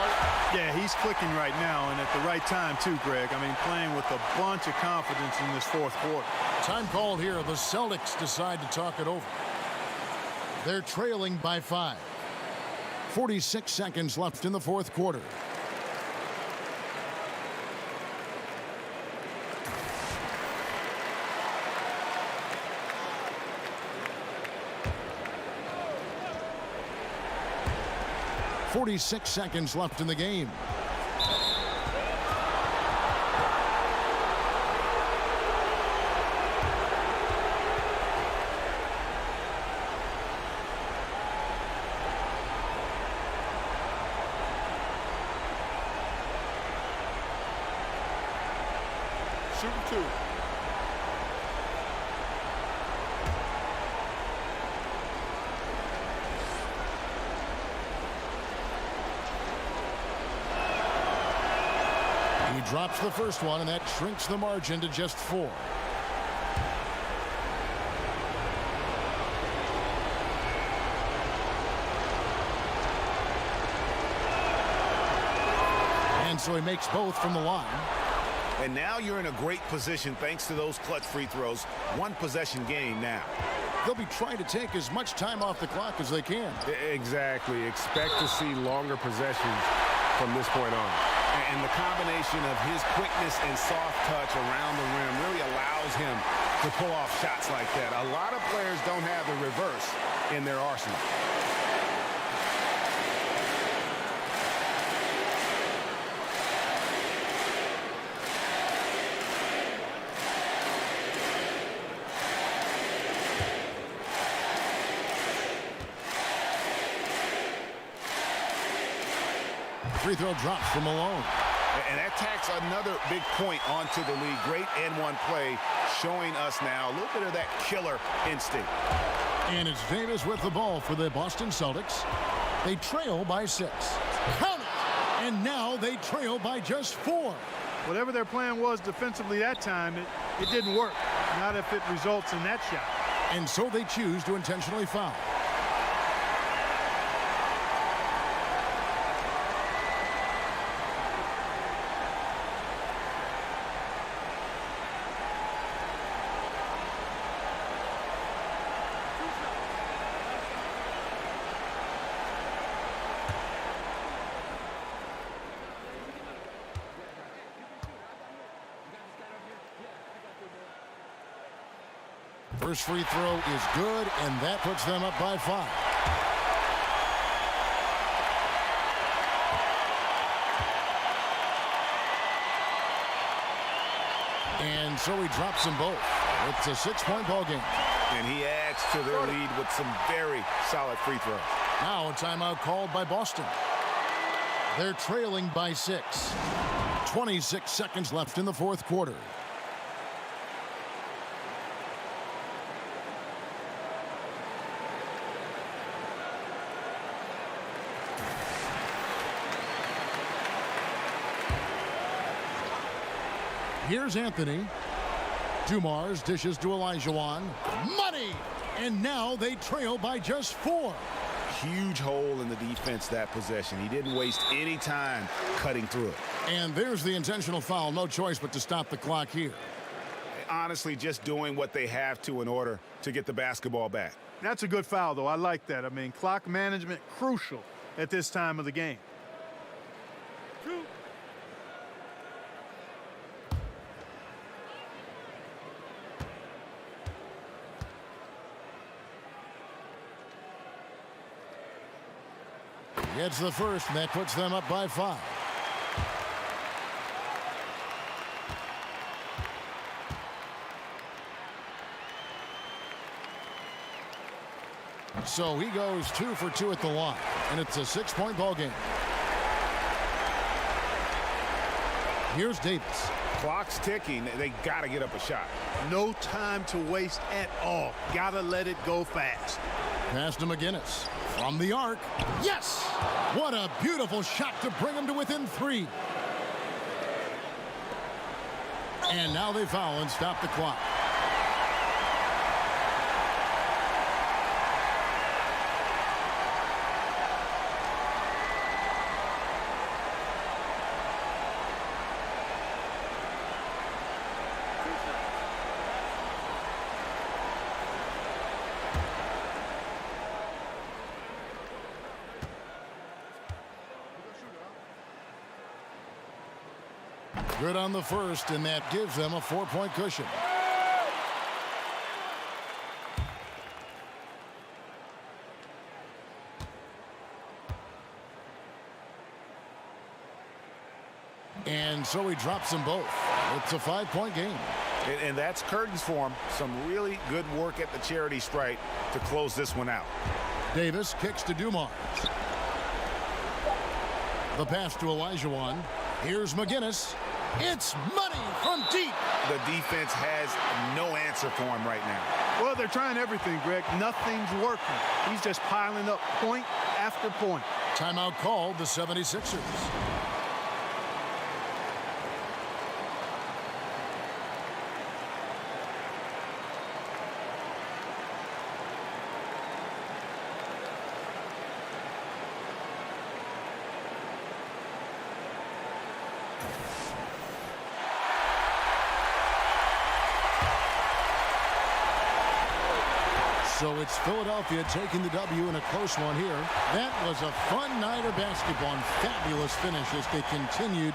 Yeah, he's clicking right now, and at the right time too, Greg. I mean, playing with a bunch of confidence in this fourth quarter. Time called here. The Celtics decide to talk it over. They're trailing by 5. 46 seconds left in the fourth quarter. .46 seconds left in the game. Shooting 2. He drops the first one, and that shrinks the margin to just 4. And so he makes both from the line. And now you're in a great position thanks to those clutch free throws. One possession game now. They'll be trying to take as much time off the clock as they can. Exactly. Expect to see longer possessions from this point on. And the combination of his quickness and soft touch around the rim really allows him to pull off shots like that. A lot of players don't have the reverse in their arsenal. Free throw drops from Malone. And that tacks another big point onto the lead. Great and-one play showing us now a little bit of that killer instinct. And it's Davis with the ball for the Boston Celtics. They trail by 6. Count it! And now they trail by just 4. Whatever their plan was defensively that time, it didn't work. Not if it results in that shot. And so they choose to intentionally foul. First free throw is good, and that puts them up by 5. And so he drops them both. It's a 6-point ball game. And he adds to their lead with some very solid free throws. Now a timeout called by Boston. They're trailing by 6. 26 seconds left in the fourth quarter. Here's Anthony. Dumars dishes to Olajuwon. Money! And now they trail by just 4. Huge hole in the defense that possession. He didn't waste any time cutting through it. And there's the intentional foul. No choice but to stop the clock here. Honestly, just doing what they have to in order to get the basketball back. That's a good foul, though. I like that. I mean, clock management crucial at this time of the game. Gets the first, and that puts them up by 5. So he goes 2 for 2 at the line, and it's a 6-point ball game. Here's Davis. Clock's ticking. They got to get up a shot. No time to waste at all. Gotta let it go fast. Pass to McGinnis. From the arc. Yes! What a beautiful shot to bring him to within 3. And now they foul and stop the clock. Good on the first, and that gives them a 4-point cushion. And so he drops them both. It's a 5-point game. And that's curtains for him. Some really good work at the charity stripe to close this one out. Davis kicks to Dumars. The pass to Olajuwon. Here's McGinnis. It's money from deep. The defense has no answer for him right now. Well, they're trying everything, Greg. Nothing's working. He's just piling up point after point. Timeout called the 76ers. So it's Philadelphia taking the W in a close one here. That was a fun night of basketball and fabulous finish as they continued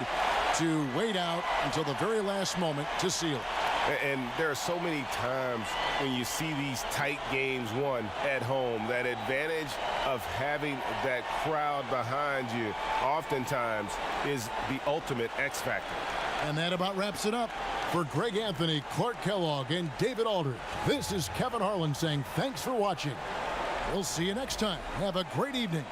to wait out until the very last moment to seal it. And there are so many times when you see these tight games won at home, that advantage of having that crowd behind you oftentimes is the ultimate X factor. And that about wraps it up. For Greg Anthony, Clark Kellogg, and David Aldridge, this is Kevin Harlan saying thanks for watching. We'll see you next time. Have a great evening.